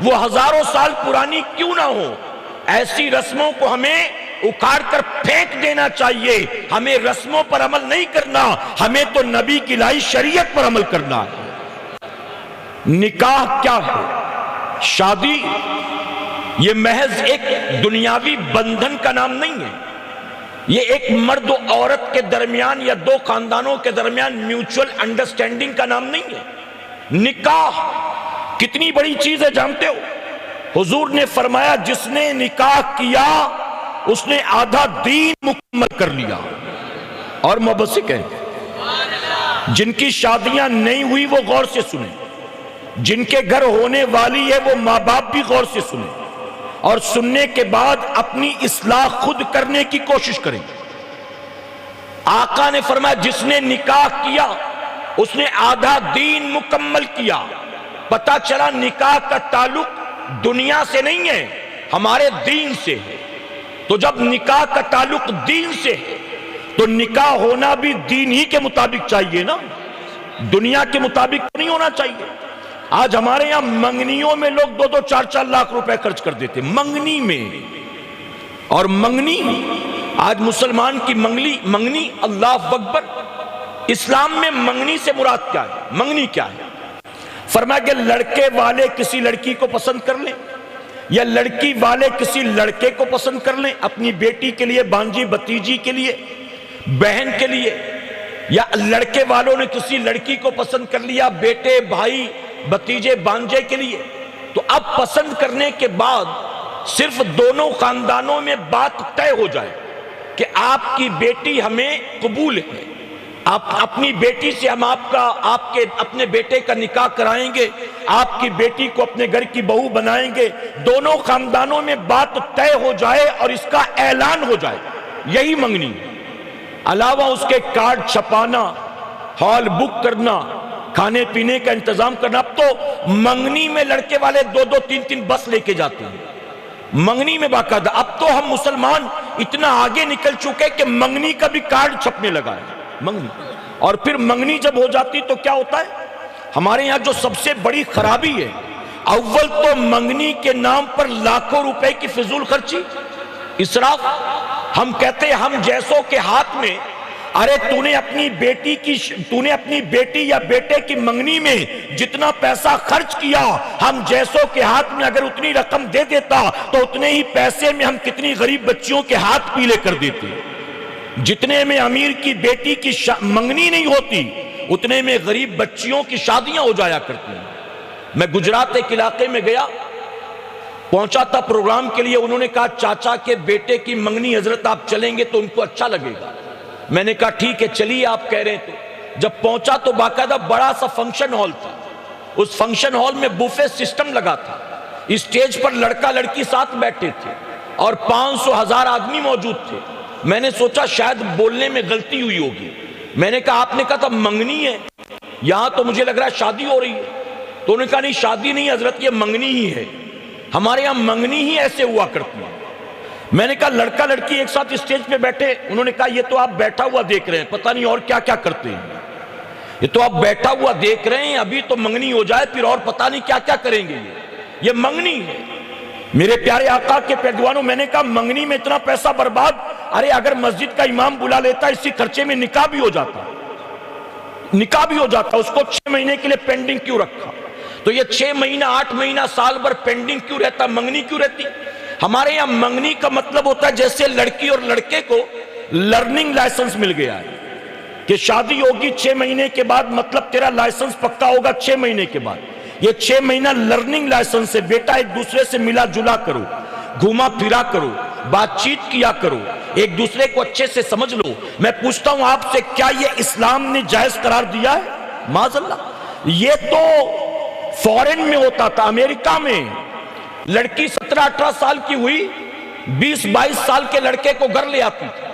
وہ ہزاروں سال پرانی کیوں نہ ہوں، ایسی رسموں کو ہمیں اکھاڑ کر پھینک دینا چاہیے. ہمیں رسموں پر عمل نہیں کرنا، ہمیں تو نبی کی لائی شریعت پر عمل کرنا ہے. نکاح کیا ہے؟ شادی یہ محض ایک دنیاوی بندھن کا نام نہیں ہے. یہ ایک مرد و عورت کے درمیان یا دو خاندانوں کے درمیان میوچول انڈرسٹینڈنگ کا نام نہیں ہے. نکاح کتنی بڑی چیز ہے جانتے ہو؟ حضور نے فرمایا جس نے نکاح کیا اس نے آدھا دین مکمل کر لیا. اور محبت سے کہیں، جن کی شادیاں نہیں ہوئی وہ غور سے سنیں، جن کے گھر ہونے والی ہے وہ ماں باپ بھی غور سے سنیں، اور سننے کے بعد اپنی اصلاح خود کرنے کی کوشش کریں. آقا نے فرمایا جس نے نکاح کیا اس نے آدھا دین مکمل کیا. پتہ چلا نکاح کا تعلق دنیا سے نہیں ہے، ہمارے دین سے ہے. تو جب نکاح کا تعلق دین سے ہے تو نکاح ہونا بھی دین ہی کے مطابق چاہیے نا، دنیا کے مطابق نہیں ہونا چاہیے. آج ہمارے یہاں منگنیوں میں لوگ 2-2 4-4 لاکھ روپے خرچ کر دیتے منگنی میں. اور منگنی آج مسلمان کی منگنی اللہ اکبر. اسلام میں منگنی سے مراد کیا ہے؟ منگنی کیا ہے؟ فرمایا کہ لڑکے والے کسی لڑکی کو پسند کر لیں یا لڑکی والے کسی لڑکے کو پسند کر لیں، اپنی بیٹی کے لیے، بانجی بتیجی کے لیے، بہن کے لیے، یا لڑکے والوں نے کسی لڑکی کو پسند کر لیا بیٹے، بھائی، بتیجے، بانجے کے لیے. تو اب پسند کرنے کے بعد صرف دونوں خاندانوں میں بات طے ہو جائے کہ آپ کی بیٹی ہمیں قبول ہے، آپ اپنی بیٹی سے ہم اپنے بیٹے کا نکاح کرائیں گے، آپ کی بیٹی کو اپنے گھر کی بہو بنائیں گے، دونوں خاندانوں میں بات طے ہو جائے اور اس کا اعلان ہو جائے، یہی منگنی ہے۔ علاوہ اس کے کارڈ چھپانا، ہال بک کرنا، کھانے پینے کا انتظام کرنا۔ اب تو منگنی میں لڑکے والے 2-2 3-3 بس لے کے جاتے ہیں، منگنی میں باقاعدہ۔ اب تو ہم مسلمان اتنا آگے نکل چکے کہ منگنی کا بھی کارڈ چھپنے لگا ہے، منگنی۔ اور پھر منگنی جب ہو جاتی تو کیا ہوتا ہے؟ ہمارے یہاں جو سب سے بڑی خرابی ہے، اول تو منگنی کے نام پر لاکھوں روپے کی فضول خرچی، اسراف۔ ہم کہتے ہیں ہم جیسوں کے ہاتھ میں، ارے تو نے اپنی بیٹی یا بیٹے کی منگنی میں جتنا پیسہ خرچ کیا، ہم جیسوں کے ہاتھ میں اگر اتنی رقم دے دیتا تو اتنے ہی پیسے میں ہم کتنی غریب بچیوں کے ہاتھ پیلے کر دیتے۔ جتنے میں امیر کی بیٹی کی منگنی نہیں ہوتی، اتنے میں غریب بچیوں کی شادیاں ہو جایا کرتی ہیں۔ میں گجرات ایک علاقے میں گیا، پہنچا تھا پروگرام کے لیے، انہوں نے کہا چاچا کے بیٹے کی منگنی حضرت آپ چلیں گے تو ان کو اچھا لگے گا۔ میں نے کہا ٹھیک ہے چلیے آپ کہہ رہے ہیں تو۔ جب پہنچا تو باقاعدہ بڑا سا فنکشن ہال تھا، اس فنکشن ہال میں بوفے سسٹم لگا تھا، اسٹیج پر لڑکا لڑکی ساتھ بیٹھے تھے اور 500,000 آدمی موجود تھے۔ میں نے سوچا شاید بولنے میں غلطی ہوئی ہوگی، میں نے کہا آپ نے کہا تھا منگنی ہے، یہاں تو مجھے لگ رہا ہے شادی ہو رہی ہے۔ تو انہوں نے کہا نہیں شادی نہیں حضرت، یہ منگنی ہی ہے، ہمارے یہاں منگنی ہی ایسے ہوا کرتی ہے۔ میں نے کہا لڑکا لڑکی ایک ساتھ اسٹیج پہ بیٹھے، انہوں نے کہا یہ تو آپ بیٹھا ہوا دیکھ رہے ہیں، پتہ نہیں اور کیا کیا کرتے ہیں، یہ تو آپ بیٹھا ہوا دیکھ رہے ہیں، ابھی تو منگنی ہو جائے پھر اور پتہ نہیں کیا کیا کریں گے، یہ منگنی ہے۔ میرے پیارے آقا کے پیروانوں، میں نے کہا منگنی میں اتنا پیسہ برباد، ارے اگر مسجد کا امام بلا لیتا اسی خرچے میں نکاح بھی ہو جاتا، اس کو 6 مہینے کے لیے پینڈنگ کیوں رکھا؟ تو یہ 6 مہینہ 8 مہینہ سال بھر پینڈنگ کیوں رہتا، منگنی کیوں رہتی؟ ہمارے یہاں منگنی کا مطلب ہوتا ہے جیسے لڑکی اور لڑکے کو لرننگ لائسنس مل گیا ہے کہ شادی ہوگی 6 مہینے کے بعد، مطلب تیرا لائسنس پکا ہوگا 6 مہینے کے بعد۔ یہ 6 مہینہ لرننگ لائسنس ہے، بیٹا ایک دوسرے سے ملا جلا کرو، گھوما پھرا کرو، بات چیت کیا کرو، ایک دوسرے کو اچھے سے سمجھ لو۔ میں پوچھتا ہوں آپ سے، کیا یہ اسلام نے جائز قرار دیا ہے؟ معاذ اللہ، یہ تو فورن میں ہوتا تھا، امریکہ میں لڑکی 17-18 سال کی ہوئی 20-22 سال کے لڑکے کو گھر لے آتی تھی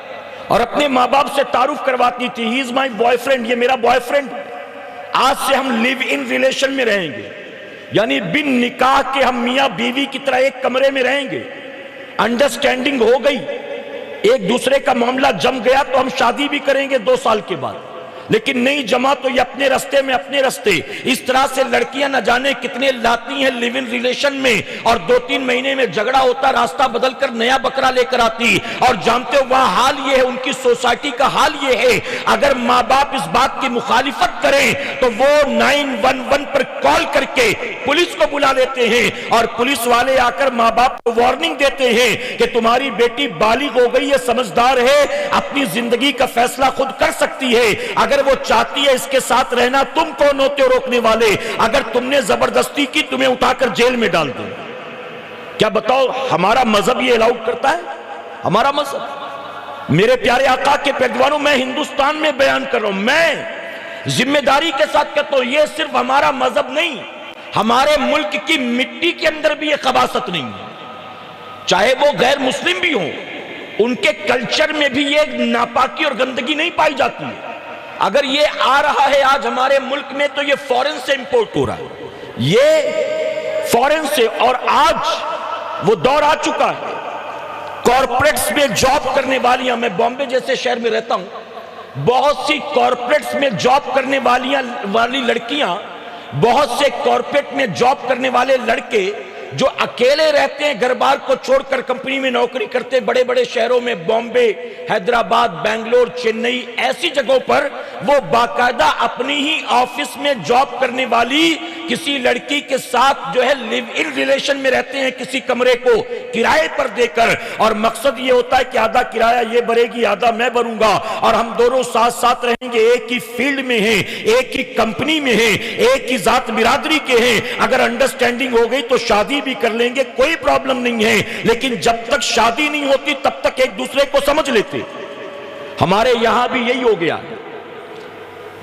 اور اپنے ماں باپ سے تعارف کرواتی تھی، ہی از مائی بوائے فرینڈ، یہ میرا بوائے فرینڈ، آج سے ہم لیو ان ریلیشن میں رہیں گے، یعنی بن نکاح کے ہم میاں بیوی کی طرح ایک کمرے میں رہیں گے۔ انڈرسٹینڈنگ ہو گئی، ایک دوسرے کا معاملہ جم گیا تو ہم شادی بھی کریں گے 2 سال کے بعد، لیکن نہیں جمع تو یہ اپنے رستے میں اپنے رستے۔ اس طرح سے لڑکیاں نہ جانے کتنے لاتی ہیں لیو ان ریلیشن میں، اور 2-3 مہینے میں جھگڑا ہوتا، راستہ بدل کر نیا بکرا لے کر آتی۔ اور جانتے ہو وہاں حال یہ ہے، ان کی سوسائٹی کا حال یہ ہے، اگر ماں باپ اس بات کی مخالفت کریں تو وہ 911 پر کال کر کے پولیس کو بلا لیتے ہیں، اور پولیس والے آ کر ماں باپ کو وارننگ دیتے ہیں کہ تمہاری بیٹی بالغ ہو گئی ہے، سمجھدار ہے، اپنی زندگی کا فیصلہ خود کر سکتی ہے، اگر وہ چاہتی ہے اس کے ساتھ رہنا، تم کون ہوتے ہو روکنے والے؟ اگر تم نے زبردستی کی تمہیں اٹھا کر جیل میں ڈال دو۔ کیا بتاؤ ہمارا مذہب یہ الاؤ کرتا ہے؟ ہمارا مذہب، میرے پیارے آقا کے پیروانوں، میں ہندوستان میں بیان کر رہا ہوں، میں ذمہ داری کے ساتھ کہتا ہوں، یہ صرف ہمارا مذہب نہیں، ہمارے ملک کی مٹی کے اندر بھی یہ خباثت نہیں ہے، چاہے وہ غیر مسلم بھی ہوں، ان کے کلچر میں بھی یہ ناپاکی اور گندگی نہیں پائی جاتی ہے۔ اگر یہ آ رہا ہے آج ہمارے ملک میں تو یہ فورن سے امپورٹ ہو رہا ہے، یہ فورن سے، اور آج وہ دور آ چکا ہے کارپوریٹس میں جاب کرنے والیاں، میں بامبے جیسے شہر میں رہتا ہوں، بہت سی کارپوریٹس میں جاب کرنے والی لڑکیاں، بہت سے کارپوریٹ میں جاب کرنے والے لڑکے جو اکیلے رہتے ہیں، گھر بار کو چھوڑ کر کمپنی میں نوکری کرتے، بڑے بڑے شہروں میں، بامبے، حیدرآباد، بنگلور، چنئی، ایسی جگہوں پر وہ باقاعدہ اپنی ہی آفس میں جاب کرنے والی کسی لڑکی کے ساتھ جو ہے لیو ان ریلیشن میں رہتے ہیں، کسی کمرے کو کرائے پر دے کر، اور مقصد یہ ہوتا ہے کہ آدھا کرایہ یہ بھرے گی، آدھا میں بھروں گا، اور ہم دونوں ساتھ ساتھ رہیں گے، ایک ہی فیلڈ میں ہیں، ایک ہی کمپنی میں ہیں، ایک ہی ذات برادری کے ہیں، اگر انڈرسٹینڈنگ ہو گئی تو شادی بھی کر لیں گے، کوئی پرابلم نہیں ہے، لیکن جب تک شادی نہیں ہوتی تب تک ایک دوسرے کو سمجھ لیتے۔ ہمارے یہاں بھی یہی ہو گیا،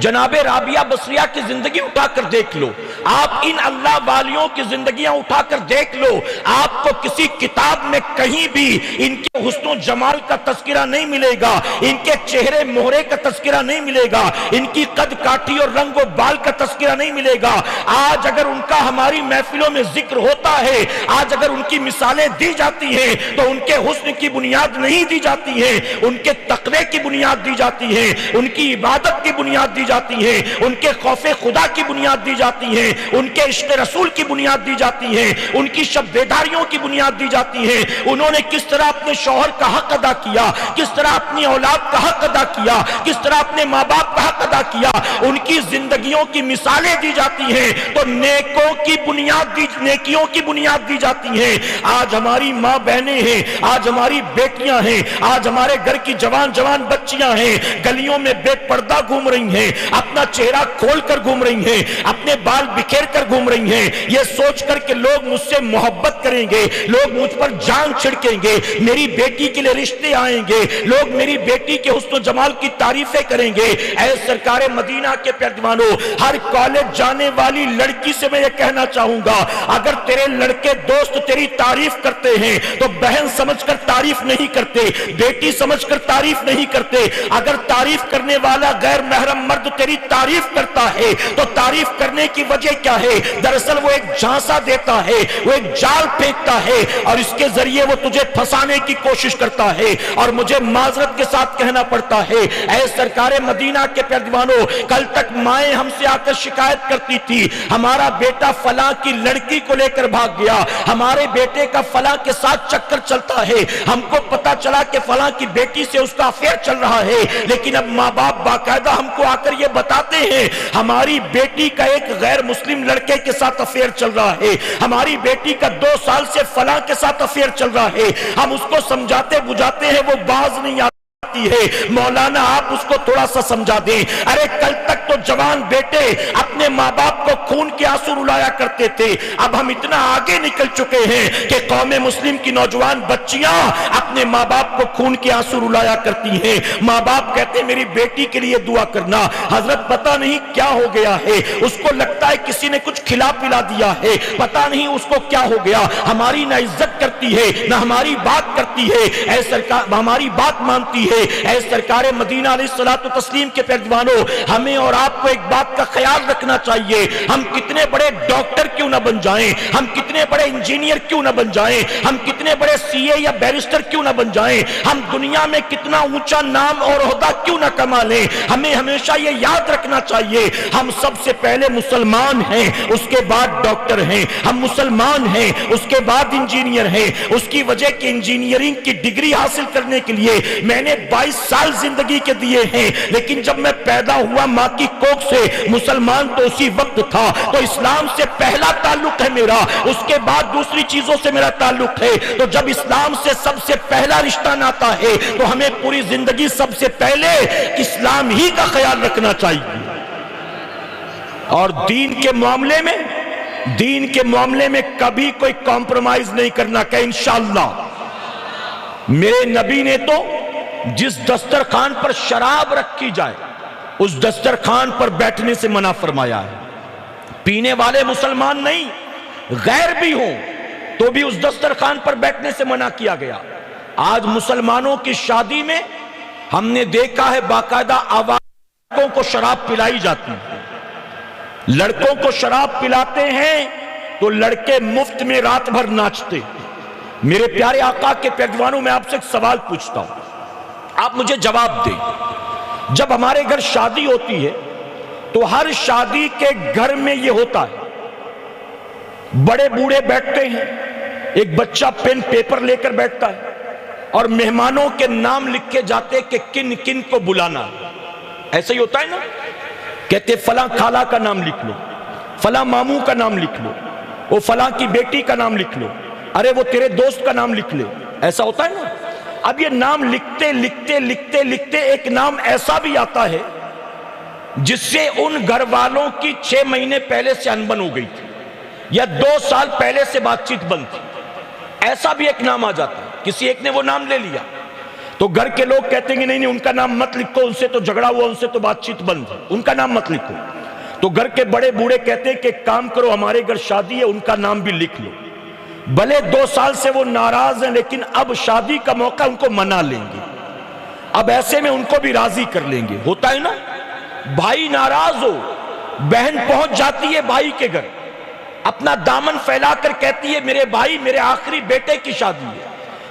جناب رابعہ بصریہ کی زندگی اٹھا کر دیکھ لو، آپ ان اللہ والیوں کی زندگیاں اٹھا کر دیکھ لو، آپ کو کسی کتاب میں کہیں بھی ان کے حسن و جمال کا تذکرہ نہیں ملے گا، ان کے چہرے مہرے کا تذکرہ نہیں ملے گا، ان کی قد کاٹھی اور رنگ و بال کا تذکرہ نہیں ملے گا۔ آج اگر ان کا ہماری محفلوں میں ذکر ہوتا ہے، آج اگر ان کی مثالیں دی جاتی ہیں تو ان کے حسن کی بنیاد نہیں دی جاتی ہے، ان کے تقوی کی بنیاد دی جاتی ہے، ان کی عبادت کی بنیاد دی جاتی ہے، ان کے خوف خدا کی بنیاد دی جاتی ہے، ان کے عشق رسول کی بنیاد دی جاتی ہے، ان کی شب بیداریوں کی بنیاد دی جاتی ہے، انہوں نے کس طرح اپنے شوہر کا حق ادا کیا، کس طرح اپنی اولاد کا حق ادا کیا، کس طرح اپنے ماں باپ کا حق ادا کیا، ان کی زندگیوں کی مثالیں دی جاتی ہیں تو نیکیوں کی بنیاد دی جاتی ہیں۔ آج ہماری ماں بہنیں ہیں، آج ہماری بیٹیاں ہیں، آج ہمارے گھر کی جوان بچیاں ہیں، گلیوں میں بے پردہ گھوم رہی ہیں، اپنا چہرہ کھول کر گھوم رہی ہیں، اپنے بال بکھیر کر گھوم رہی ہیں، یہ سوچ کر کہ لوگ مجھ سے محبت کریں گے، لوگ مجھ پر جان چھڑکیں گے، میری بیٹی کے لیے رشتے آئیں گے، لوگ میری بیٹی کے حسن و جمال کی تعریفیں کریں گے۔ اے سرکار مدینہ کے پیروانوں، ہر کالج جانے والی لڑکی سے میں یہ کہنا چاہوں گا، اگر تیرے لڑکے دوست تیری تعریف کرتے ہیں تو بہن سمجھ کر تعریف نہیں کرتے، بیٹی سمجھ کر تعریف نہیں کرتے۔ اگر تعریف کرنے والا غیر محرم مرد تیری تعریف کرتا ہے تو تعریف کرنے کی وجہ کیا ہے؟ دراصل وہ ایک جھانسا دیتا ہے، وہ ایک جال پھینکتا ہے اور اس کے ذریعے وہ تجھے پھنسانے کی کوشش کرتا ہے۔ اور مجھے معذرت کے ساتھ کہنا پڑتا ہے، اے سرکار مدینہ کے پیروانوں، کل تک مائیں ہم سے آ کر شکایت کرتی تھی، ہمارا بیٹا فلاں کی لڑکی کو لے کر بھاگ گیا، ہمارے بیٹے کا فلاں کے ساتھ چکر چلتا ہے، ہم کو پتا چلا کہ فلاں کی بیٹی سے اس کا افیئر چل رہا ہے۔ لیکن اب ماں باپ باقاعدہ ہم کو آ کر یہ بتاتے ہیں ہماری بیٹی کا ایک غیر مسلم لڑکے کے ساتھ افیئر چل رہا ہے، ہماری بیٹی کا 2 سال سے فلاں کے ساتھ افیئر چل رہا ہے۔ ہم اس کو سمجھاتے بجھاتے ہیں، وہ باز نہیں آتا ہے۔ مولانا آپ اس کو تھوڑا سا سمجھا دیں، ارے کل تک تو جوان بیٹے اپنے ماں باپ کو خون کے آنسو رلایا کرتے تھے، اب ہم اتنا آگے نکل چکے ہیں کہ قوم مسلم کی نوجوان بچیاں اپنے ماں باپ کو خون کے آنسو رلایا کرتی ہیں۔ ماں باپ کہتے ہیں میری بیٹی کے لیے دعا کرنا، حضرت پتہ نہیں کیا ہو گیا ہے، اس کو لگتا ہے کسی نے کچھ کھلا پلا دیا ہے، پتہ نہیں اس کو کیا ہو گیا، ہماری نہ عزت کرتی ہے نہ ہماری بات کرتی ہے، اے سرکار ہماری بات مانتی ہے۔ اے سرکار مدینہ علیہ الصلوۃ والتسلیم کے پیروانوں، ہمیں اور آپ کو ایک بات کا خیال رکھنا چاہیے، ہم کتنے بڑے ڈاکٹر کیوں نہ بن جائیں، ہم کتنے بڑے انجینئر کیوں نہ بن جائیں، ہم کتنے بڑے سی اے یا بیرسٹر کیوں نہ بن جائیں، ہم دنیا میں کتنا اونچا نام اور عہدہ کیوں نہ کما لیں، ہمیں ہمیشہ یہ یاد رکھنا چاہیے ہم سب سے پہلے مسلمان ہیں، اس کے بعد ڈاکٹر ہیں، ہم مسلمان ہیں اس کے بعد انجینئر ہیں۔ اس کی وجہ کہ انجینئرنگ کی ڈگری حاصل کرنے کے لیے میں نے 22 سال زندگی کے دیے ہیں، لیکن جب میں پیدا ہوا ماں کی کوکھ سے مسلمان تو اسی وقت تھا، تو اسلام سے پہلا تعلق ہے میرا، اس کے بعد دوسری چیزوں سے میرا تعلق ہے۔ تو جب اسلام سے سب سے پہلا رشتہ ناتا ہے تو ہمیں پوری زندگی سب سے پہلے اسلام ہی کا خیال رکھنا چاہیے۔ اور دین کے معاملے میں کبھی کوئی کمپرومائز نہیں کرنا کہ انشاءاللہ میرے نبی نے تو جس دسترخوان پر شراب رکھی جائے اس دسترخوان پر بیٹھنے سے منع فرمایا ہے۔ پینے والے مسلمان نہیں، غیر بھی ہوں تو بھی اس دسترخوان پر بیٹھنے سے منع کیا گیا۔ آج مسلمانوں کی شادی میں ہم نے دیکھا ہے باقاعدہ لڑکوں کو شراب پلائی جاتی ہے، لڑکوں کو شراب پلاتے ہیں تو لڑکے مفت میں رات بھر ناچتے۔ میرے پیارے آقا کے پیروانوں، میں آپ سے ایک سوال پوچھتا ہوں، آپ مجھے جواب دیں۔ جب ہمارے گھر شادی ہوتی ہے تو ہر شادی کے گھر میں یہ ہوتا ہے، بڑے بوڑھے بیٹھتے ہیں، ایک بچہ پین پیپر لے کر بیٹھتا ہے اور مہمانوں کے نام لکھے جاتے کہ کن کن کو بلانا ہے۔ ایسا ہی ہوتا ہے نا، کہتے فلاں خالہ کا نام لکھ لو، فلاں ماموں کا نام لکھ لو، وہ فلاں کی بیٹی کا نام لکھ لو، ارے وہ تیرے دوست کا نام لکھ لے۔ ایسا ہوتا ہے نا۔ اب یہ نام لکھتے لکھتے لکھتے لکھتے ایک نام ایسا بھی آتا ہے جس سے ان گھر والوں کی 6 مہینے پہلے سے انبن ہو گئی تھی یا 2 سال پہلے سے بات چیت بند تھی، ایسا بھی ایک نام آ جاتا ہے، کسی ایک نے وہ نام لے لیا۔ تو گھر کے لوگ کہتے ہیں نہیں نہیں ان کا نام مت لکھو، ان سے تو جھگڑا ہوا، ان سے تو بات چیت بند ہے، ان کا نام مت لکھو۔ تو گھر کے بڑے بوڑھے کہتے ہیں کہ ایک کام کرو، ہمارے گھر شادی ہے، ان کا نام بھی لکھ لو۔ بھلے 2 سال سے وہ ناراض ہیں لیکن اب شادی کا موقع ان کو منا لیں گے، اب ایسے میں ان کو بھی راضی کر لیں گے۔ ہوتا ہے نا، بھائی ناراض ہو، بہن پہنچ جاتی ہے بھائی کے گھر، اپنا دامن پھیلا کر کہتی ہے میرے بھائی میرے آخری بیٹے کی شادی ہے،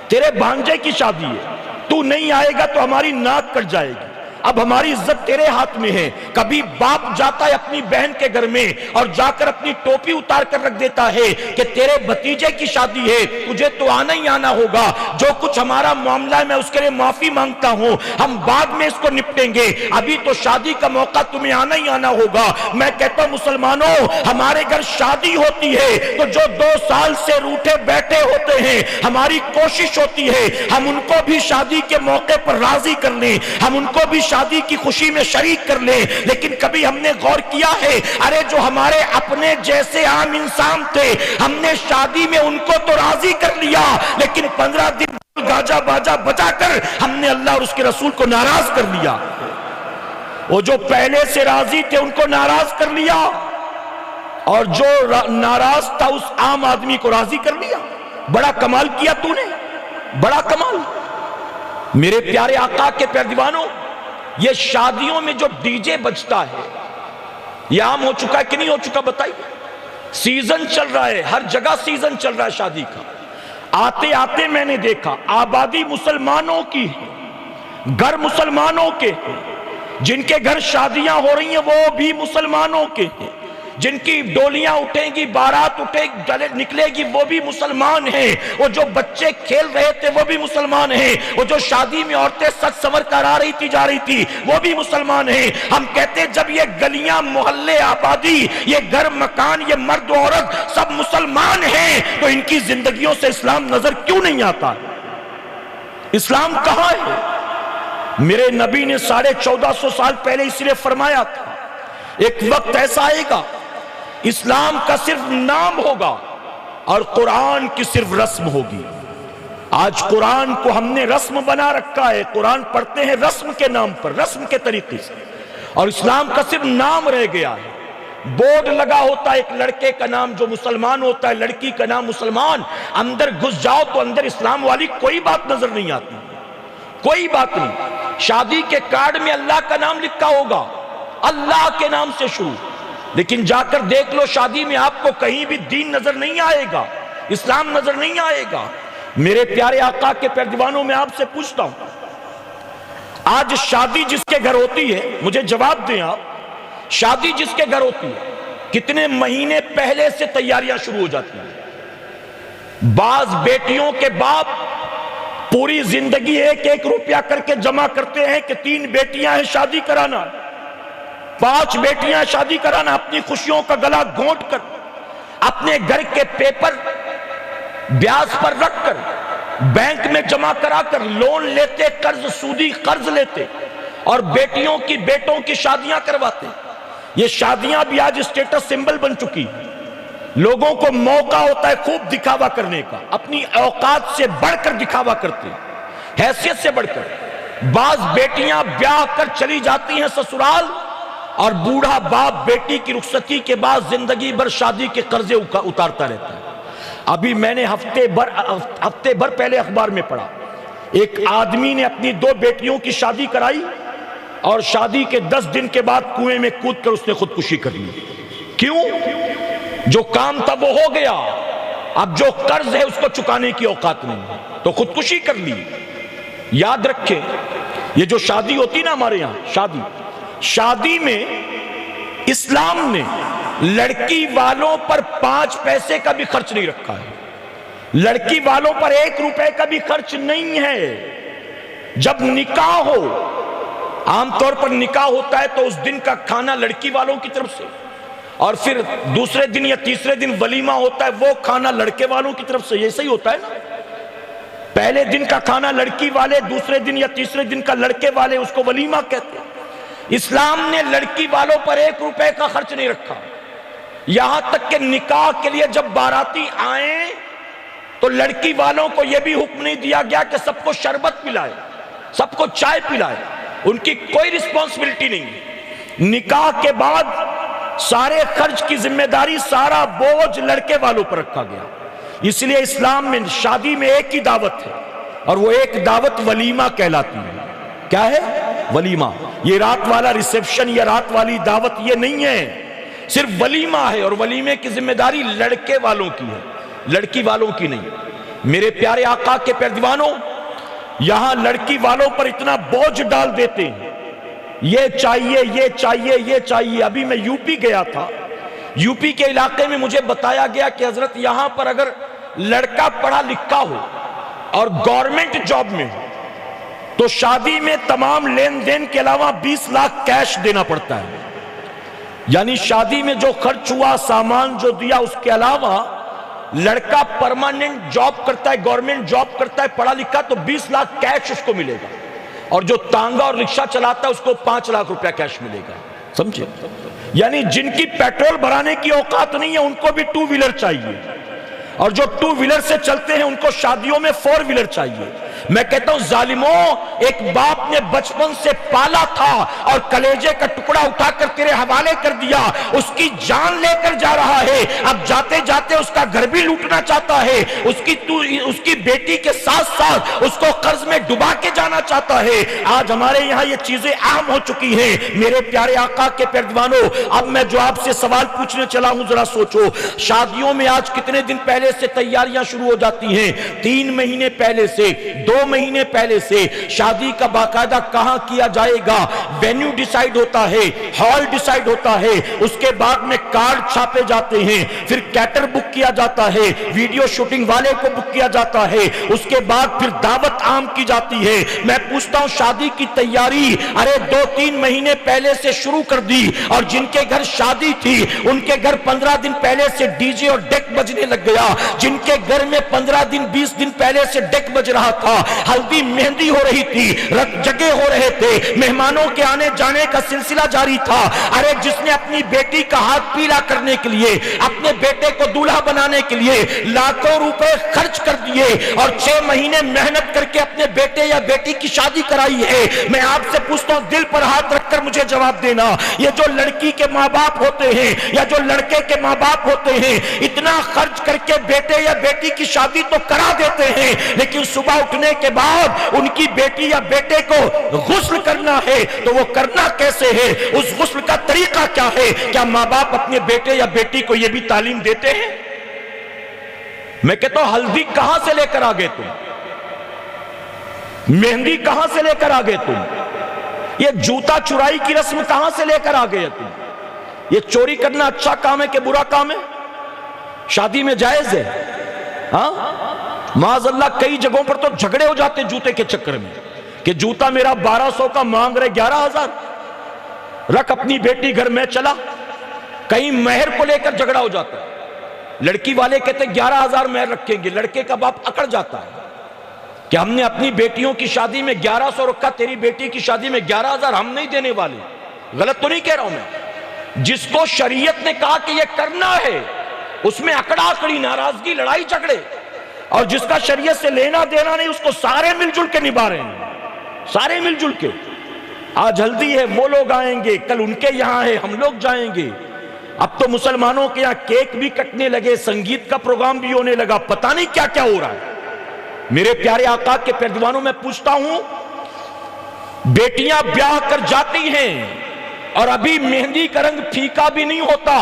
تیرے بھانجے کی شادی ہے، تو نہیں آئے گا تو ہماری ناک کٹ جائے گی، اب ہماری عزت تیرے ہاتھ میں ہے۔ کبھی باپ جاتا ہے اپنی بہن کے گھر میں اور جا کر اپنی ٹوپی اتار کر رکھ دیتا ہے کہ تیرے بھتیجے کی شادی ہے، تجھے تو آنا ہی آنا ہوگا، جو کچھ ہمارا معاملہ ہے میں اس کے لیے معافی مانگتا ہوں، ہم بعد میں اس کو نپٹیں گے، ابھی تو شادی کا موقع تمہیں آنا ہی آنا ہوگا۔ میں کہتا ہوں مسلمانوں، ہمارے گھر شادی ہوتی ہے تو جو 2 سال سے روٹھے بیٹھے ہوتے ہیں، ہماری کوشش ہوتی ہے ہم ان کو بھی شادی کے موقع پر راضی کر لیں، ہم ان کو بھی شادی کی خوشی میں شریک کر لیں۔ لیکن کبھی ہم نے غور کیا ہے ارے جو ہمارے اپنے جیسے عام انسان تھے، ہم نے شادی میں ان کو تو راضی کر لیا، لیکن 15 دن گاجا باجا بجا کر ہم نے اللہ اور اس کے رسول کو ناراض کر لیا۔ وہ جو پہلے سے راضی تھے ان کو ناراض کر لیا، اور جو ناراض تھا اس عام آدمی کو راضی کر لیا۔ بڑا کمال کیا تو نے، بڑا کمال۔ میرے پیارے آقا کے پیارے دیوانوں، یہ شادیوں میں جو ڈی جے بجتا ہے یہ عام ہو چکا ہے کہ نہیں ہو چکا بتائیے؟ سیزن چل رہا ہے، ہر جگہ سیزن چل رہا ہے شادی کا۔ آتے آتے میں نے دیکھا آبادی مسلمانوں کی ہے، گھر مسلمانوں کے ہیں، جن کے گھر شادیاں ہو رہی ہیں وہ بھی مسلمانوں کے ہیں، جن کی ڈولیاں اٹھیں گی، بارات نکلے گی وہ بھی مسلمان ہیں، وہ جو بچے کھیل رہے تھے وہ بھی مسلمان ہیں، وہ جو شادی میں عورتیں سج سنور کر آ رہی تھی جا رہی تھی وہ بھی مسلمان ہیں۔ ہم کہتے ہیں جب یہ گلیاں محلے آبادی، یہ گھر مکان، یہ مرد و عورت سب مسلمان ہیں تو ان کی زندگیوں سے اسلام نظر کیوں نہیں آتا؟ اسلام کہاں ہے؟ میرے نبی نے 1450 سال پہلے اس لیے فرمایا تھا ایک وقت ایسا آئے گا اسلام کا صرف نام ہوگا اور قرآن کی صرف رسم ہوگی۔ آج قرآن کو ہم نے رسم بنا رکھا ہے، قرآن پڑھتے ہیں رسم کے نام پر، رسم کے طریقے سے، اور اسلام کا صرف نام رہ گیا ہے۔ بورڈ لگا ہوتا ہے ایک لڑکے کا نام جو مسلمان ہوتا ہے، لڑکی کا نام مسلمان، اندر گھس جاؤ تو اندر اسلام والی کوئی بات نظر نہیں آتی، کوئی بات نہیں۔ شادی کے کارڈ میں اللہ کا نام لکھا ہوگا، اللہ کے نام سے شروع، لیکن جا کر دیکھ لو شادی میں آپ کو کہیں بھی دین نظر نہیں آئے گا، اسلام نظر نہیں آئے گا۔ میرے پیارے آقا کے پیارے دیوانوں، میں آپ سے پوچھتا ہوں آج شادی جس کے گھر ہوتی ہے، مجھے جواب دیں آپ، شادی جس کے گھر ہوتی ہے کتنے مہینے پہلے سے تیاریاں شروع ہو جاتی ہیں؟ بعض بیٹیوں کے باپ پوری زندگی 1-1 روپیہ کر کے جمع کرتے ہیں کہ 3 بیٹیاں ہیں شادی کرانا، 5 بیٹیاں شادی کرانا، اپنی خوشیوں کا گلا گھونٹ کر اپنے گھر کے پیپر بیاج پر رکھ کر بینک میں جمع کرا کر لون لیتے، قرض سودی قرض لیتے اور بیٹیوں کی بیٹوں کی شادیاں کرواتے۔ یہ شادیاں بھی آج اسٹیٹس سمبل بن چکی، لوگوں کو موقع ہوتا ہے خوب دکھاوا کرنے کا، اپنی اوقات سے بڑھ کر دکھاوا کرتے، حیثیت سے بڑھ کر۔ بعض بیٹیاں بیاہ کر چلی جاتی ہیں سسرال، اور بوڑھا باپ بیٹی کی رخصتی کے بعد زندگی بھر شادی کے قرضے اتارتا رہتا ہے۔ ابھی میں نے ہفتے بھر پہلے اخبار میں پڑھا، ایک آدمی نے اپنی 2 بیٹیوں کی شادی کرائی اور شادی کے 10 دن کے بعد کنویں میں کود کر اس نے خودکشی کر لی۔ کیوں؟ جو کام تھا وہ ہو گیا، اب جو قرض ہے اس کو چکانے کی اوقات نہیں ہے تو خودکشی کر لی۔ یاد رکھیں یہ جو شادی ہوتی نا ہمارے یہاں، شادی میں اسلام نے لڑکی والوں پر 5 پیسے کا بھی خرچ نہیں رکھا ہے، لڑکی والوں پر 1 روپے کا بھی خرچ نہیں ہے۔ جب نکاح ہو، عام طور پر نکاح ہوتا ہے تو اس دن کا کھانا لڑکی والوں کی طرف سے، اور پھر دوسرے دن یا تیسرے دن ولیمہ ہوتا ہے، وہ کھانا لڑکے والوں کی طرف سے، یہ صحیح ہوتا ہے نا؟ پہلے دن کا کھانا لڑکی والے، دوسرے دن یا تیسرے دن کا لڑکے والے، اس کو ولیمہ کہتے ہیں۔ اسلام نے لڑکی والوں پر 1 روپے کا خرچ نہیں رکھا، یہاں تک کہ نکاح کے لیے جب باراتی آئیں تو لڑکی والوں کو یہ بھی حکم نہیں دیا گیا کہ سب کو شربت پلائے، سب کو چائے پلائے، ان کی کوئی رسپانسبلٹی نہیں۔ نکاح کے بعد سارے خرچ کی ذمہ داری، سارا بوجھ لڑکے والوں پر رکھا گیا۔ اس لیے اسلام میں شادی میں ایک ہی دعوت ہے، اور وہ ایک دعوت ولیمہ کہلاتی ہے۔ کیا ہے؟ ولیمہ۔ یہ رات والا ریسیپشن یا رات والی دعوت یہ نہیں ہے، صرف ولیمہ ہے، اور ولیمے کی ذمہ داری لڑکے والوں کی ہے، لڑکی والوں کی نہیں۔ میرے پیارے آقا کے پیارے دیوانوں، یہاں لڑکی والوں پر اتنا بوجھ ڈال دیتے ہیں، یہ چاہیے یہ چاہیے یہ چاہیے۔ ابھی میں یو پی گیا تھا، یو پی کے علاقے میں مجھے بتایا گیا کہ حضرت یہاں پر اگر لڑکا پڑھا لکھا ہو اور گورنمنٹ جاب میں ہو تو شادی میں تمام لین دین کے علاوہ 20 لاکھ کیش دینا پڑتا ہے۔ یعنی شادی میں جو خرچ ہوا، سامان جو دیا، اس کے علاوہ لڑکا پرماننٹ جاب کرتا ہے، گورنمنٹ جاب کرتا ہے، پڑھا لکھا، تو 20 لاکھ کیش اس کو ملے گا، اور جو تانگا اور رکشہ چلاتا ہے اس کو 5 لاکھ روپیہ کیش ملے گا۔ سمجھے؟ یعنی جن کی پیٹرول بھرانے کی اوقات نہیں ہے ان کو بھی 2 ویلر چاہیے، اور جو 2 ویلر سے چلتے ہیں ان کو شادیوں میں 4 ویلر چاہیے۔ میں کہتا ہوں ظالموں، ایک باپ نے بچپن سے پالا تھا اور کلیجے کا ٹکڑا اٹھا کر تیرے حوالے کر دیا، اس کی جان لے کر جا رہا ہے، اب جاتے جاتے اس کا گھر بھی لوٹنا چاہتا ہے، اس کی بیٹی کے ساتھ ساتھ اس کو قرض میں ڈبا کے جانا چاہتا ہے۔ آج ہمارے یہاں یہ چیزیں عام ہو چکی ہیں۔ میرے پیارے آقا کے پیارے دیوانوں، اب میں جو آپ سے سوال پوچھنے چلا ہوں، ذرا سوچو، شادیوں میں آج کتنے دن پہلے سے تیاریاں شروع ہو جاتی ہیں؟ 3 مہینے پہلے سے، 2 مہینے پہلے سے شادی کا باقاعدہ کہاں کیا جائے گا، وینیو ڈیسائیڈ ہوتا ہے، ہال ڈیسائیڈ ہوتا ہے، اس کے بعد میں کارڈ چھاپے جاتے ہیں، پھر کیٹر بک کیا جاتا ہے، ویڈیو شوٹنگ والے کو بک کیا جاتا ہے، اس کے بعد پھر دعوت عام کی جاتی ہے۔ میں پوچھتا ہوں، شادی کی تیاری ارے 2-3 مہینے پہلے سے شروع کر دی، اور جن کے گھر شادی تھی ان کے گھر 15 دن پہلے سے ڈی جے اور ڈیک بجنے لگ گیا، جن کے گھر میں 15 دن 20 دن پہلے سے ڈیک بج رہا تھا، ہلدی مہندی ہو رہی تھی، جگے ہو رہے تھے، مہمانوں کے آنے جانے کا سلسلہ جاری تھا۔ ارے جس نے اپنی بیٹی کا ہاتھ پیلا کرنے کے لیے، اپنے بیٹے کو دولہا بنانے کے لیے لاکھوں روپے خرچ کر دیے اور 6 مہینے محنت کر کے اپنے بیٹے یا بیٹی کی شادی کرائی ہے، میں آپ سے پوچھتا ہوں، دل پر ہاتھ رکھ کر مجھے جواب دینا، یہ جو لڑکی کے ماں باپ ہوتے ہیں یا جو لڑکے کے ماں باپ ہوتے ہیں، اتنا خرچ کر کے بیٹے یا بیٹی کی شادی تو کرا دیتے ہیں، لیکن صبح اٹھنے کے بعد ان کی بیٹی یا بیٹے کو غسل کرنا ہے تو وہ کرنا کیسے ہے؟ اس غسل کا طریقہ کیا ہے؟ کیا ماں باپ اپنے بیٹے یا بیٹی کو یہ بھی تعلیم دیتے ہیں؟ میں کہتا ہوں، ہلدی کہاں سے لے کر آگے تم؟ مہندی کہاں سے لے کر آگے تم؟ یہ جوتا چرائی کی رسم کہاں سے لے کر آگے تم؟ یہ چوری کرنا اچھا کام ہے کہ برا کام ہے؟ شادی میں جائز ہے؟ ہاں، معاذ اللہ کئی جگہوں پر تو جھگڑے ہو جاتے جوتے کے چکر میں، کہ جوتا میرا 1200 کا مانگ رہے 11,000، رکھ اپنی بیٹی گھر میں چلا۔ کہیں مہر کو لے کر جھگڑا ہو جاتا ہے، لڑکی والے کہتے 11,000 مہر رکھیں گے، لڑکے کا باپ اکڑ جاتا ہے کہ ہم نے اپنی بیٹیوں کی شادی میں 1100 رکھا، تیری بیٹی کی شادی میں 11,000 ہم نہیں دینے والے۔ غلط تو نہیں کہہ رہا ہوں میں؟ جس کو شریعت نے کہا کہ یہ کرنا ہے، اس میں اکڑا اکڑی، ناراضگی، لڑائی جھگڑے، اور جس کا شریعت سے لینا دینا نہیں، اس کو سارے مل جل کے نبھا رہے ہیں، سارے مل جل کے۔ آج ہلدی ہے، وہ لوگ آئیں گے، کل ان کے یہاں ہے، ہم لوگ جائیں گے۔ اب تو مسلمانوں کے یہاں کیک بھی کٹنے لگے، سنگیت کا پروگرام بھی ہونے لگا، پتہ نہیں کیا کیا ہو رہا ہے۔ میرے پیارے آقا کے پیارے دیوانوں، میں پوچھتا ہوں، بیٹیاں بیاہ کر جاتی ہیں اور ابھی مہندی کا رنگ پھیکا بھی نہیں ہوتا،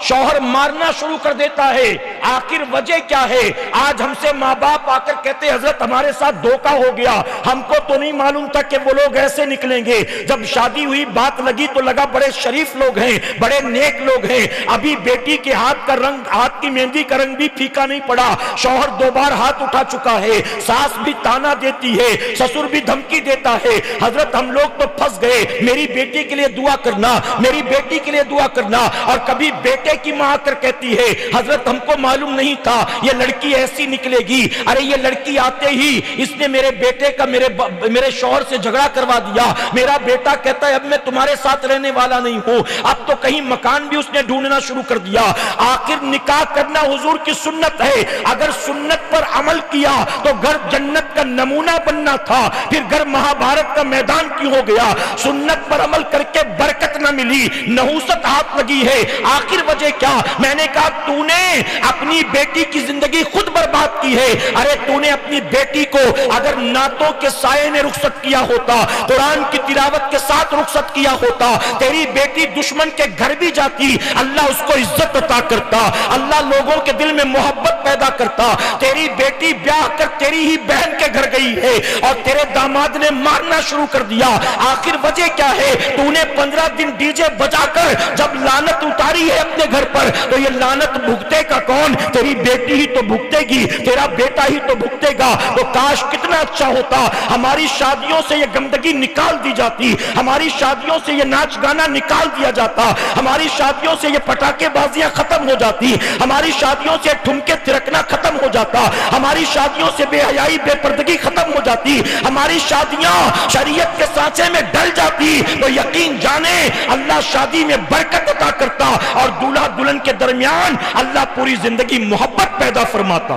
شوہر مارنا شروع کر دیتا ہے، آخر وجہ کیا ہے؟ آج ہم سے ماں باپ آ کر کہتے ہیں حضرت ہمارے ساتھ دھوکہ ہو گیا، ہم کو تو نہیں معلوم تھا کہ وہ لوگ ایسے نکلیں گے، جب شادی ہوئی بات لگی تو لگا بڑے شریف لوگ ہیں، بڑے نیک لوگ ہیں، ابھی بیٹی کے ہاتھ کا رنگ، ہاتھ کی مہندی کا رنگ بھی پھیکا نہیں پڑا، شوہر 2 بار ہاتھ اٹھا چکا ہے، ساس بھی تانا دیتی ہے، سسر بھی دھمکی دیتا ہے، حضرت ہم لوگ تو پھنس گئے، میری بیٹی کے لیے دعا کرنا، میری بیٹی کے لیے دعا کرنا۔ اور کبھی بیٹے کی ماں آ کر کہتی ہے حضرت ہم کو معلوم نہیں تھا یہ لڑکی ایسی نکلے گی. ارے یہ لڑکی آتے ہی اس نے میرے بیٹے کا میرے شوہر سے جھگڑا کروا دیا. میرا بیٹا کہتا ہے اب میں تمہارے ساتھ رہنے والا نہیں ہوں. اب تو کہیں مکان بھی اس نے ڈھونڈنا شروع کر دیا. آخر نکاح کرنا حضور کی سنت ہے. اگر سنت پر عمل کیا تو گھر جنت کا نمونہ بننا تھا. پھر گھر مہابھارت کا میدان کیوں ہو گیا؟ سنت پر عمل کر کے برکت نہ ملی, نحوست ہاتھ لگی ہے. آخر وجہ کیا؟ میں نے کہا تو نے اپنی بیٹی کی زندگی خود برباد کی ہے. ارے تو نے اپنی بیٹی کو اگر نعتوں کے سائے میں رخصت کیا ہوتا, قرآن کی تلاوت کے ساتھ رخصت کیا ہوتا, تیری بیٹی دشمن کے گھر بھی جاتی, اللہ اس کو عزت عطا کرتا, اللہ لوگوں کے دل میں محبت پیدا کرتا. تیری بیٹی بیاہ کر تیری ہی بہن کے گھر گئی ہے اور تیرے داماد نے مارنا شروع کر دیا. آخر وجہ کیا ہے؟ تو نے 15 دن ڈی جے بجا کر جب لعنت اتاری ہے اپنے گھر پر, تو یہ لعنت بھگتے کا کون؟ تیری بیٹی ہی تو بھگتے گی, تیرا بیٹا ہی تو بھگتے گا. تو کاش کتنا اچھا ہوتا ہماری شادیوں سے یہ گندگی نکال دی جاتی, ہماری شادیوں سے یہ ناچ گانا نکال دیا جاتا, ہماری شادیوں سے یہ پٹاخے بازیاں ختم ہو جاتی, ہماری شادیوں سے ٹھمکے تھرکنا ختم ہو جاتا, ہماری شادیوں سے بے حیائی بے پردگی ختم ہو جاتی, ہماری شادیاں شریعت کے سانچے میں ڈل جاتی. تو یقین جانے اللہ شادی میں برکت عطا کرتا اور دولہا دلہن کے درمیان اللہ پوری زندگی محبت پیدا فرماتا.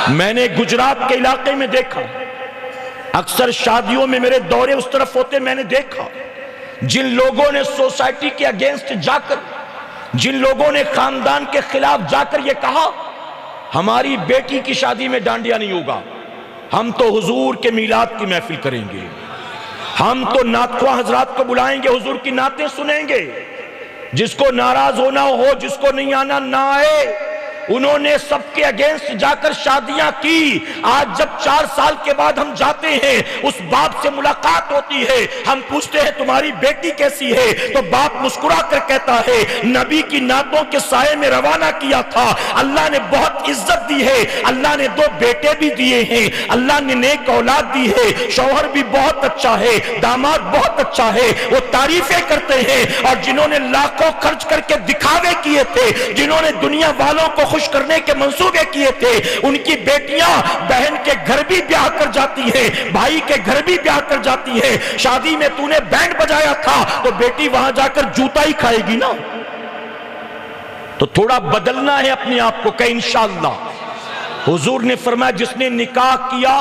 میں نے گجرات کے علاقے میں دیکھا, اکثر شادیوں میں میرے دورے اس طرف ہوتے, میں نے دیکھا جن لوگوں نے سوسائٹی کے اگینسٹ جا کر, جن لوگوں نے خاندان کے خلاف جا کر یہ کہا ہماری بیٹی کی شادی میں ڈانڈیا نہیں ہوگا, ہم تو حضور کے میلاد کی محفل کریں گے, ہم تو نعت خواہ حضرات کو بلائیں گے, حضور کی نعتیں سنیں گے, جس کو ناراض ہونا ہو, جس کو نہیں آنا نہ آئے. انہوں نے سب کے اگینسٹ جا کر شادیاں کی. آج جب 4 سال کے بعد ہم جاتے ہیں, اس باپ سے ملاقات ہوتی ہے, ہم پوچھتے ہیں تمہاری بیٹی کیسی ہے, تو باپ مسکرا کر کہتا ہے نبی کی نعتوں کے سائے میں روانہ کیا تھا, اللہ نے بہت عزت دی ہے, اللہ نے 2 بیٹے بھی دیے ہیں, اللہ نے نیک اولاد دی ہے, شوہر بھی بہت اچھا ہے, داماد بہت اچھا ہے. وہ تعریفیں کرتے ہیں. اور جنہوں نے لاکھوں خرچ کر کے دکھاوے کیے تھے, جنہوں نے دنیا والوں کو خوش کرنے کے منصوبے کیے تھے, ان کی بیٹیاں بہن کے گھر بھی بیاہ کر جاتی ہیں, بھائی کے گھر بھی بیاہ کر جاتی ہیں. شادی میں تو نے بینڈ بجایا تھا تو بیٹی وہاں جا کر جوتا ہی کھائے گی نا. تو تھوڑا بدلنا ہے اپنے آپ کو کہ انشاءاللہ. حضور نے فرمایا جس نے نکاح کیا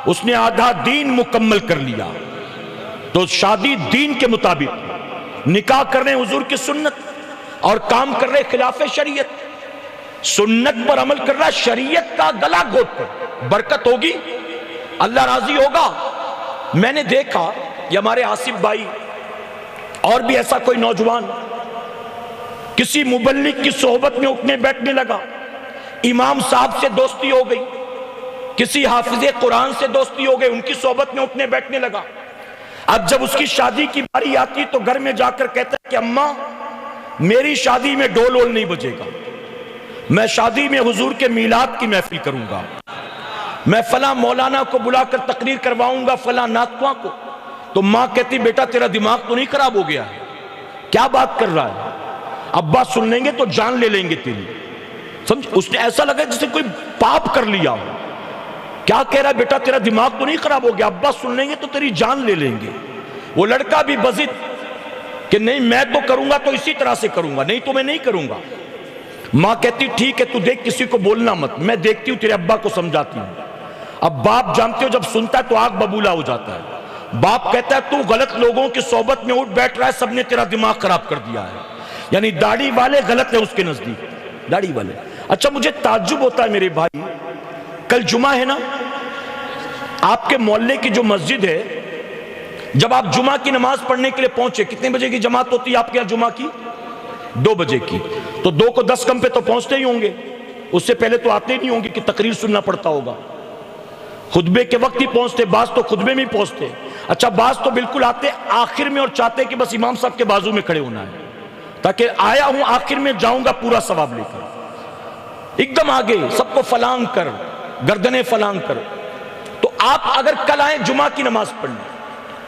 اس نے آدھا دین مکمل کر لیا. تو شادی دین کے مطابق, نکاح کر رہے حضور کی سنت اور کام کر رہے خلاف شریعت, سنت پر عمل کر رہا, شریعت کا گلا گھوٹ کر, برکت ہوگی, اللہ راضی ہوگا. میں نے دیکھا یہ ہمارے آصف بھائی اور بھی ایسا کوئی نوجوان کسی مبلغ کی صحبت میں اٹھنے بیٹھنے لگا, امام صاحب سے دوستی ہو گئی, کسی حافظ قرآن سے دوستی ہو گئی, ان کی صحبت میں اٹھنے بیٹھنے لگا. اب جب اس کی شادی کی باری آتی تو گھر میں جا کر کہتا ہے کہ اماں میری شادی میں ڈول وول نہیں بجے گا, میں شادی میں حضور کے میلاد کی محفل کروں گا, میں فلاں مولانا کو بلا کر تقریر کرواؤں گا, فلاں نعت خواہ کو. تو ماں کہتی بیٹا تیرا دماغ تو نہیں خراب ہو گیا ہے, کیا بات کر رہا ہے, ابا سن لیں گے تو جان لے لیں گے تیری. سمجھ, اس نے ایسا لگا جسے کوئی پاپ کر لیا ہو. کیا کہہ رہا ہے بیٹا تیرا دماغ تو نہیں خراب ہو گیا, ابا سن لیں گے تو تیری جان لے لیں گے. وہ لڑکا بھی بضد کہ نہیں میں تو کروں گا تو اسی طرح سے کروں گا, نہیں تو میں نہیں کروں گا. ماں کہتی ٹھیک ہے تو دیکھ کسی کو بولنا مت, میں دیکھتی ہوں تیرے ابا کو سمجھاتی ہوں. اب باپ جانتے ہو جب سنتا ہے تو آگ ببولا ہو جاتا ہے. باپ کہتا ہے تو غلط لوگوں کی صحبت میں اٹھ بیٹھ رہا ہے, سب نے تیرا دماغ خراب کر دیا ہے. یعنی داڑھی والے غلط ہے اس کے نزدیک, داڑھی والے. اچھا مجھے تعجب ہوتا ہے میرے بھائی, کل جمعہ ہے نا, آپ کے محلے کی جو مسجد ہے, جب آپ جمعہ کی نماز پڑھنے کے لیے پہنچے, کتنے بجے کی جماعت ہوتی ہے آپ کے یہاں جمعہ کی؟ 2 بجے کی. تو 2 کو 10 کم پہ تو پہنچتے ہی ہوں گے, اس سے پہلے تو آتے نہیں ہوں گے کہ تقریر سننا پڑتا ہوگا. خطبے کے وقت ہی پہنچتے, بعض تو خطبے میں ہی پہنچتے. اچھا بعض تو بالکل آتے آخر میں اور چاہتے کہ بس امام صاحب کے بازو میں کھڑے ہونا ہے تاکہ آیا ہوں آخر میں جاؤں گا پورا ثواب لے کر. ایک دم آگے سب کو فلانگ کر, گردنیں فلانگ کر. تو آپ اگر کل آئیں جمعہ کی نماز پڑھنے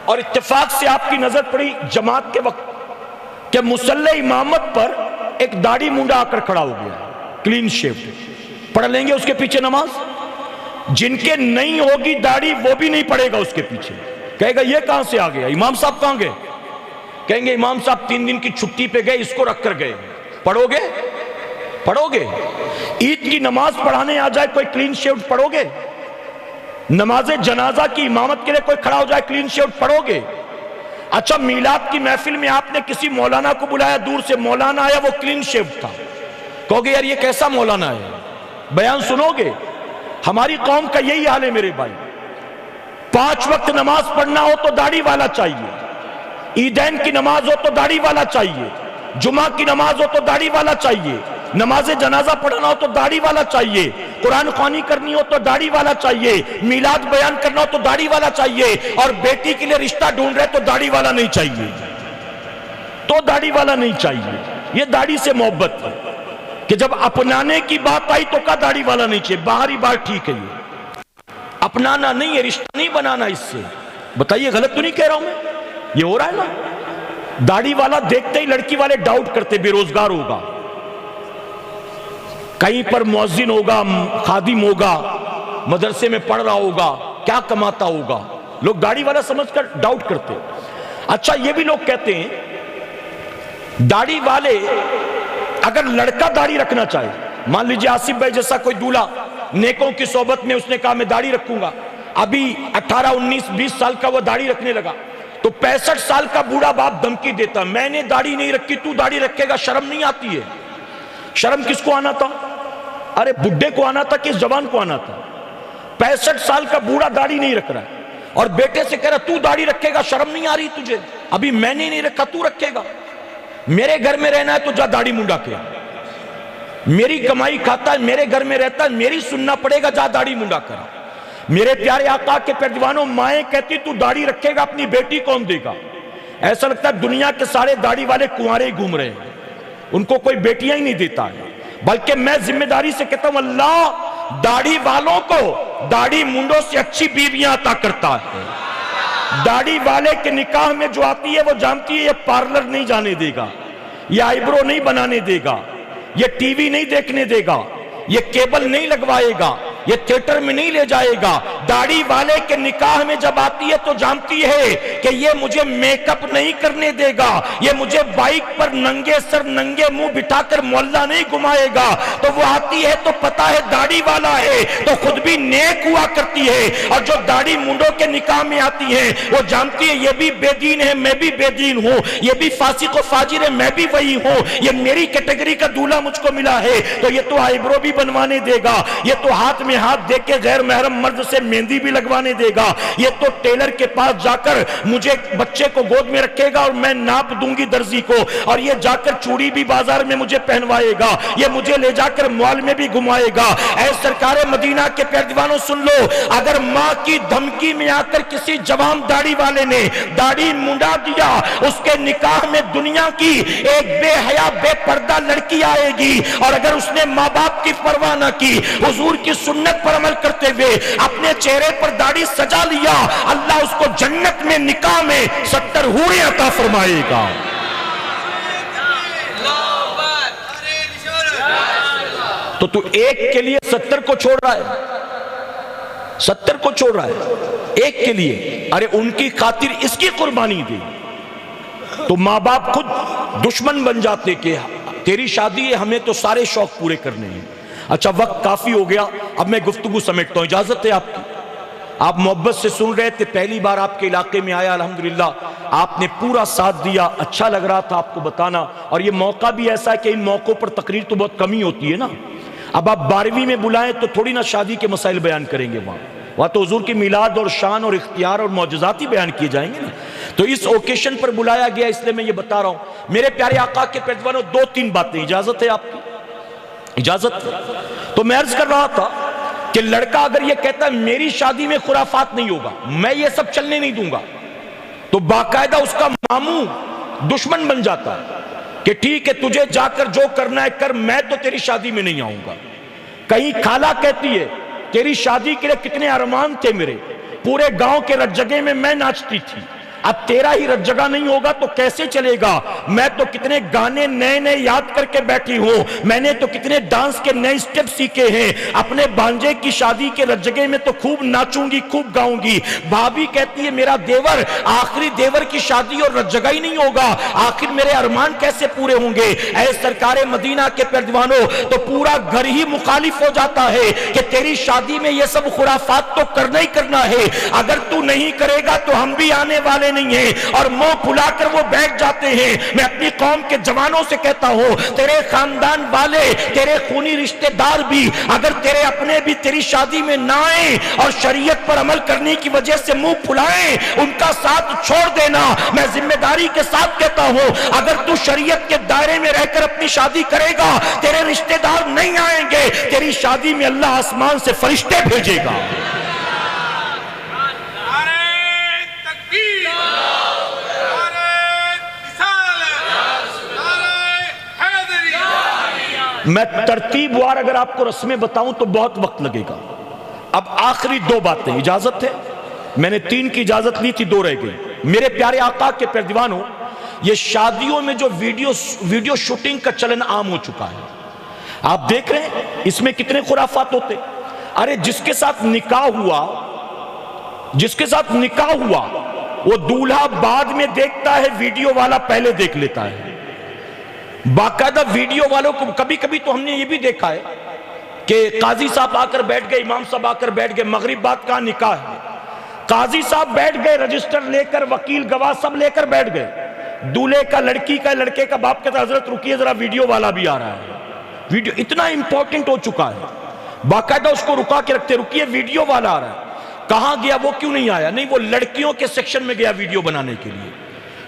اور اتفاق سے آپ کی نظر پڑی جماعت کے وقت, کہ مسلح امامت پر ایک داڑھی منڈا آ کر کھڑا ہو گیا, کلین شیو, پڑھ لیں گے اس کے پیچھے نماز؟ جن کے نہیں ہوگی داڑھی وہ بھی نہیں پڑھے گا اس کے پیچھے, کہے گا یہ کہاں سے آ گیا, امام صاحب کہاں گئے؟ کہیں گے امام صاحب 3 دن کی چھٹی پہ گئے, اس کو رکھ کر گئے. پڑھو گے؟ پڑھو گے؟ عید کی نماز پڑھانے آ جائے کوئی کلین شیو پڑھو گے؟ نماز جنازہ کی امامت کے لیے کوئی کھڑا ہو جائے کلین شیو پڑھو گے؟ اچھا میلاد کی محفل میں آپ نے کسی مولانا کو بلایا, دور سے مولانا آیا, وہ کلین شیو تھا, کہو گے یار یہ کیسا مولانا ہے؟ بیان سنو گے؟ ہماری قوم کا یہی حال ہے میرے بھائی. 5 وقت نماز پڑھنا ہو تو داڑھی والا چاہیے, عیدین کی نماز ہو تو داڑھی والا چاہیے, جمعہ کی نماز ہو تو داڑھی والا چاہیے, نماز جنازہ پڑھنا ہو تو داڑھی والا چاہیے, قرآن خوانی کرنی ہو تو داڑھی والا چاہیے, میلاد بیان کرنا ہو تو داڑھی والا چاہیے, اور بیٹی کے لیے رشتہ ڈھونڈ رہے تو داڑھی والا نہیں چاہیے, تو داڑھی والا نہیں چاہیے. یہ داڑھی سے محبت ہے کہ جب اپنانے کی بات آئی تو کا داڑھی والا نہیں چاہیے, باہری بات ٹھیک ہے, یہ اپنانا نہیں ہے, رشتہ نہیں بنانا اس سے. بتائیے غلط تو نہیں کہہ رہا ہوں میں؟ یہ ہو رہا ہے نا. داڑھی والا دیکھتے ہی لڑکی والے ڈاؤٹ کرتے بے روزگار ہوگا, کہیں پر مؤذن ہوگا, خادم ہوگا, مدرسے میں پڑھ رہا ہوگا, کیا کماتا ہوگا, لوگ داڑھی والا سمجھ کر ڈاؤٹ کرتے. اچھا یہ بھی لوگ کہتے ہیں داڑھی والے اگر لڑکا داڑھی رکھنا چاہے, مان لیجئے آصف بھائی جیسا کوئی دولہا نیکوں کی صحبت میں اس نے کہا میں داڑھی رکھوں گا, ابھی 18 19 20 سال کا وہ داڑھی رکھنے لگا, تو 65 سال کا بوڑھا باپ دھمکی دیتا میں نے داڑھی نہیں رکھی, تو داڑھی رکھے گا, شرم نہیں آتی ہے؟ شرم کس کو آنا تھا؟ ارے بڈھے کو آنا تھا, کس جوان کو آنا تھا؟ 65 سال کا بوڑھا داڑھی نہیں رکھ رہا ہے اور بیٹے سے کہہ رہا تو داڑھی رکھے گا, شرم نہیں آ رہی تجھے؟ ابھی میں نے نہیں رکھا, تو رکھے گا. میرے گھر میں رہنا ہے تو جا داڑھی منڈا کے, میری کمائی کھاتا ہے, میرے گھر میں رہتا ہے, میری سننا پڑے گا, جا داڑھی منڈا کر. میرے پیارے آقا کے پیروانوں, مائیں کہتی تو داڑھی رکھے گا, اپنی بیٹی کون دے گا؟ ایسا لگتا ہے دنیا کے سارے داڑھی والے کنوارے ہی گھوم رہے ہیں, ان کو کوئی بیٹیاں ہی نہیں دیتا ہے. بلکہ میں ذمہ داری سے کہتا ہوں اللہ داڑھی والوں کو داڑھی منڈوں سے اچھی بیویاں عطا کرتا ہے. داڑھی والے کے نکاح میں جو آتی ہے وہ جانتی ہے یہ پارلر نہیں جانے دے گا, یہ آئی برو نہیں بنانے دے گا, یہ ٹی وی نہیں دیکھنے دے گا, یہ کیبل نہیں لگوائے گا, یہ تھیٹر میں نہیں لے جائے گا. داڑھی والے کے نکاح میں جب آتی ہے تو جانتی ہے کہ یہ مجھے میک اپ نہیں کرنے دے گا, یہ مجھے بائک پر ننگے سر ننگے منہ بٹھا کر محلہ نہیں گھمائے گا. تو وہ آتی ہے تو پتا ہے داڑھی والا ہے, تو خود بھی نیک ہوا کرتی ہے. اور جو داڑھی منڈوں کے نکاح میں آتی ہے وہ جانتی ہے یہ بھی بے دین ہے, میں بھی بے دین ہوں, یہ بھی فاسق و فاجر ہے, میں بھی وہی ہوں, یہ میری کیٹیگری کا دولہا مجھ کو ملا ہے, تو یہ تو آئی برو بھی بنوانے دے گا, یہ تو ہاتھ میں ہاتھ دے کے غیر محرم مرد سے مہندی بھی لگوانے دے گا, یہ تو ٹیلر کے پاس جا کر مجھے بچے کو گود میں رکھے گا اور میں ناپ دوں گی درزی کو, اور یہ جا کر چوڑی بھی بازار میں مجھے پہنوائے گا, یہ مجھے لے جا کر مال میں بھی گھمائے گا. اے سرکار مدینہ کے پیروانوں سن لو, اگر ماں کی دھمکی میں آ کر کسی جوان داڑھی والے نے داڑھی منڈا دیا, اس کے نکاح میں دنیا کی ایک بے حیا بے پردہ لڑکی آئے گی, اور اگر اس نے ماں باپ کی پرواہ نہ کی, حضور کی سنت پر عمل کرتے ہوئے اپنے چہرے پر داڑھی سجا لیا, اللہ اس کو جنت میں نکاح میں 70 حوریں عطا فرمائے گا. تو ایک کے لیے 70 کو چھوڑ رہا ہے, 70 کو چھوڑ رہا ہے ایک کے لیے. ارے ان کی خاطر اس کی قربانی دی, تو ماں باپ خود دشمن بن جاتے کہ تیری شادی ہے, ہمیں تو سارے شوق پورے کرنے ہیں. اچھا وقت کافی ہو گیا, اب میں گفتگو سمیٹتا ہوں, اجازت ہے آپ کی؟ آپ محبت سے سن رہے تھے, پہلی بار آپ کے علاقے میں آیا, الحمدللہ آپ نے پورا ساتھ دیا, اچھا لگ رہا تھا آپ کو بتانا, اور یہ موقع بھی ایسا ہے کہ ان موقعوں پر تقریر تو بہت کمی ہوتی ہے نا. اب آپ 12ویں میں بلائیں تو تھوڑی نہ شادی کے مسائل بیان کریں گے, وہاں تو حضور کی میلاد اور شان اور اختیار اور معجزات ہی بیان کیے جائیں گے نا. تو اس اوکیشن پر بلایا گیا, اس لیے میں یہ بتا رہا ہوں. میرے پیارے آقا کے پیروانوں 2-3 باتیں, اجازت ہے آپ کی؟ اجازت. تو میں عرض کر رہا تھا کہ لڑکا اگر یہ کہتا ہے میری شادی میں خرافات نہیں ہوگا, میں یہ سب چلنے نہیں دوں گا, تو باقاعدہ اس کا ماموں دشمن بن جاتا ہے کہ ٹھیک ہے تجھے جا کر جو کرنا ہے کر, میں تو تیری شادی میں نہیں آؤں گا. کہیں خالہ کہتی ہے تیری شادی کے لیے کتنے ارمان تھے میرے, پورے گاؤں کے جگہ میں ناچتی تھی, اب تیرا ہی رت جگہ نہیں ہوگا تو کیسے چلے گا؟ میں تو کتنے گانے نئے نئے یاد کر کے بیٹھی ہوں، میں نے تو کتنے ڈانس کے نئے سٹیپ سیکھے ہیں، اپنے بانجے کی شادی کے رت جگہ میں تو خوب ناچوں گی، خوب گاؤں گی۔ بھابھی کہتی ہے میرا دیور، آخری دیور کی شادی اور رت جگہ ہی نہیں ہوگا، آخر میرے ارمان کیسے پورے ہوں گے؟ اے سرکار مدینہ کے پردوانوں، تو پورا گھر ہی مخالف ہو جاتا ہے کہ تیری شادی میں یہ سب خرافات تو کرنا ہی کرنا ہے، اگر تو نہیں کرے گا تو ہم بھی آنے والے نہیں ہیں، اور منہ پھلا کر وہ بیٹھ جاتے ہیں۔ میں اپنی قوم کے جوانوں سے کہتا ہوں، تیرے خاندان والے، تیرے خونی رشتہ دار بھی اگر تیرے اپنے بھی تیری شادی میں نہ آئیں اور شریعت پر عمل کرنے کی وجہ سے منہ پھلائیں، ان کا ساتھ چھوڑ دینا۔ میں ذمہ داری کے ساتھ کہتا ہوں، اگر تو شریعت کے دائرے میں رہ کر اپنی شادی کرے گا، تیرے رشتہ دار نہیں آئیں گے، تیری شادی میں اللہ آسمان سے فرشتے بھیجے گا۔ میں ترتیب وار اگر آپ کو رسمیں بتاؤں تو بہت وقت لگے گا۔ اب آخری دو باتیں، اجازت ہے؟ میں نے 3 کی اجازت لی تھی، 2 رہ گئی۔ میرے پیارے آقا کے پردوانوں، یہ شادیوں میں جو ویڈیو شوٹنگ کا چلن عام ہو چکا ہے، آپ دیکھ رہے ہیں اس میں کتنے خرافات ہوتے۔ ارے جس کے ساتھ نکاح ہوا وہ دولہا بعد میں دیکھتا ہے، ویڈیو والا پہلے دیکھ لیتا ہے۔ باقاعدہ ویڈیو والوں کو کبھی کبھی تو ہم نے یہ بھی دیکھا ہے کہ قاضی صاحب آ کر بیٹھ گئے، امام صاحب آ کر بیٹھ گئے، مغرب بعد کا نکاح ہے، قاضی صاحب بیٹھ گئے، رجسٹر لے کر، وکیل گواہ سب لے کر بیٹھ گئے، دولہے کا، لڑکی کا، لڑکے کا باپ کہتا ہے حضرت رکیے ذرا ویڈیو والا بھی آ رہا ہے۔ ویڈیو اتنا امپورٹنٹ ہو چکا ہے، باقاعدہ اس کو رکا کے رکھتے، رکیے ویڈیو والا آ رہا ہے۔ کہاں گیا وہ؟ کیوں نہیں آیا؟ نہیں، وہ لڑکیوں کے سیکشن میں گیا ویڈیو بنانے کے لیے۔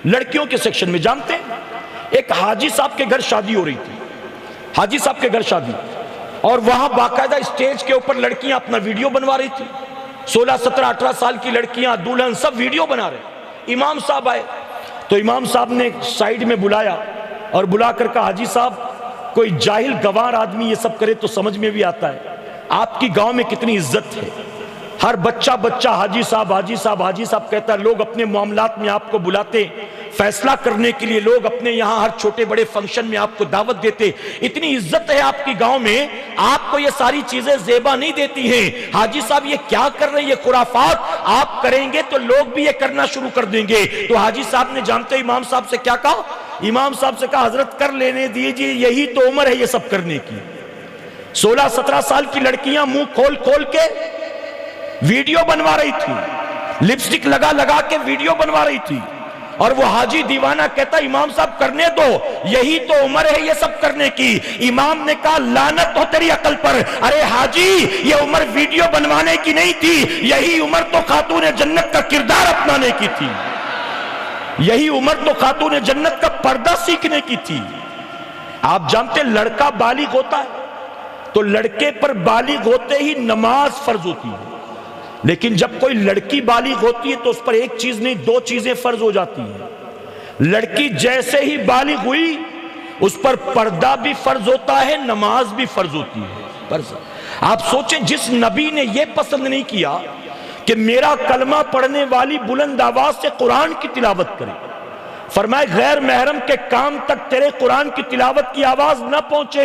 لڑکیوں کے سیکشن میں جانتے ہیں، ایک حاجی صاحب کے گھر شادی ہو رہی تھی، حاجی صاحب کے گھر شادی، اور وہاں باقاعدہ اسٹیج کے اوپر لڑکیاں اپنا ویڈیو بنوا رہی تھی، 16 17 18 سال کی لڑکیاں، دلہن سب ویڈیو بنا رہے۔ امام صاحب آئے تو امام صاحب نے سائیڈ میں بلایا اور بلا کر کہا حاجی صاحب، کوئی جاہل گوار آدمی یہ سب کرے تو سمجھ میں بھی آتا ہے، آپ کی گاؤں میں کتنی عزت ہے، ہر بچہ حاجی صاحب حاجی صاحب حاجی صاحب کہتا ہے، لوگ اپنے معاملات میں آپ کو بلاتے فیصلہ کرنے کے لیے، لوگ اپنے یہاں ہر چھوٹے بڑے فنکشن میں آپ کو دعوت دیتے، اتنی عزت ہے آپ کی گاؤں میں، آپ کو یہ ساری چیزیں زیبا نہیں دیتی ہیں، حاجی صاحب یہ کیا کر رہے ہیں، یہ خرافات آپ کریں گے تو لوگ بھی یہ کرنا شروع کر دیں گے۔ تو حاجی صاحب نے جانتے امام صاحب سے کیا کہا؟ امام صاحب سے کہا حضرت کر لینے دیجئے، یہی تو عمر ہے یہ سب کرنے کی۔ 16 17 سال کی لڑکیاں منہ کھول کھول کے ویڈیو بنوا رہی تھی، لپسٹک لگا لگا کے ویڈیو بنوا رہی تھی، اور وہ حاجی دیوانہ کہتا امام صاحب کرنے دو، یہی تو عمر ہے یہ سب کرنے کی۔ امام نے کہا لعنت ہو تیری عقل پر، ارے حاجی یہ عمر ویڈیو بنوانے کی نہیں تھی، یہی عمر تو خاتون جنت کا کردار اپنانے کی تھی، یہی عمر تو خاتون جنت کا پردہ سیکھنے کی تھی۔ آپ جانتے لڑکا بالغ ہوتا ہے تو لڑکے پر بالغ ہوتے ہی نماز فرض ہوتی ہے، لیکن جب کوئی لڑکی بالغ ہوتی ہے تو اس پر ایک چیز نہیں 2 چیزیں فرض ہو جاتی ہیں۔ لڑکی جیسے ہی بالغ ہوئی اس پر پردہ بھی فرض ہوتا ہے، نماز بھی فرض ہوتی ہے۔ آپ سوچیں جس نبی نے یہ پسند نہیں کیا کہ میرا کلمہ پڑھنے والی بلند آواز سے قرآن کی تلاوت کرے، فرمائے غیر محرم کے کام تک تیرے قرآن کی تلاوت کی آواز نہ پہنچے،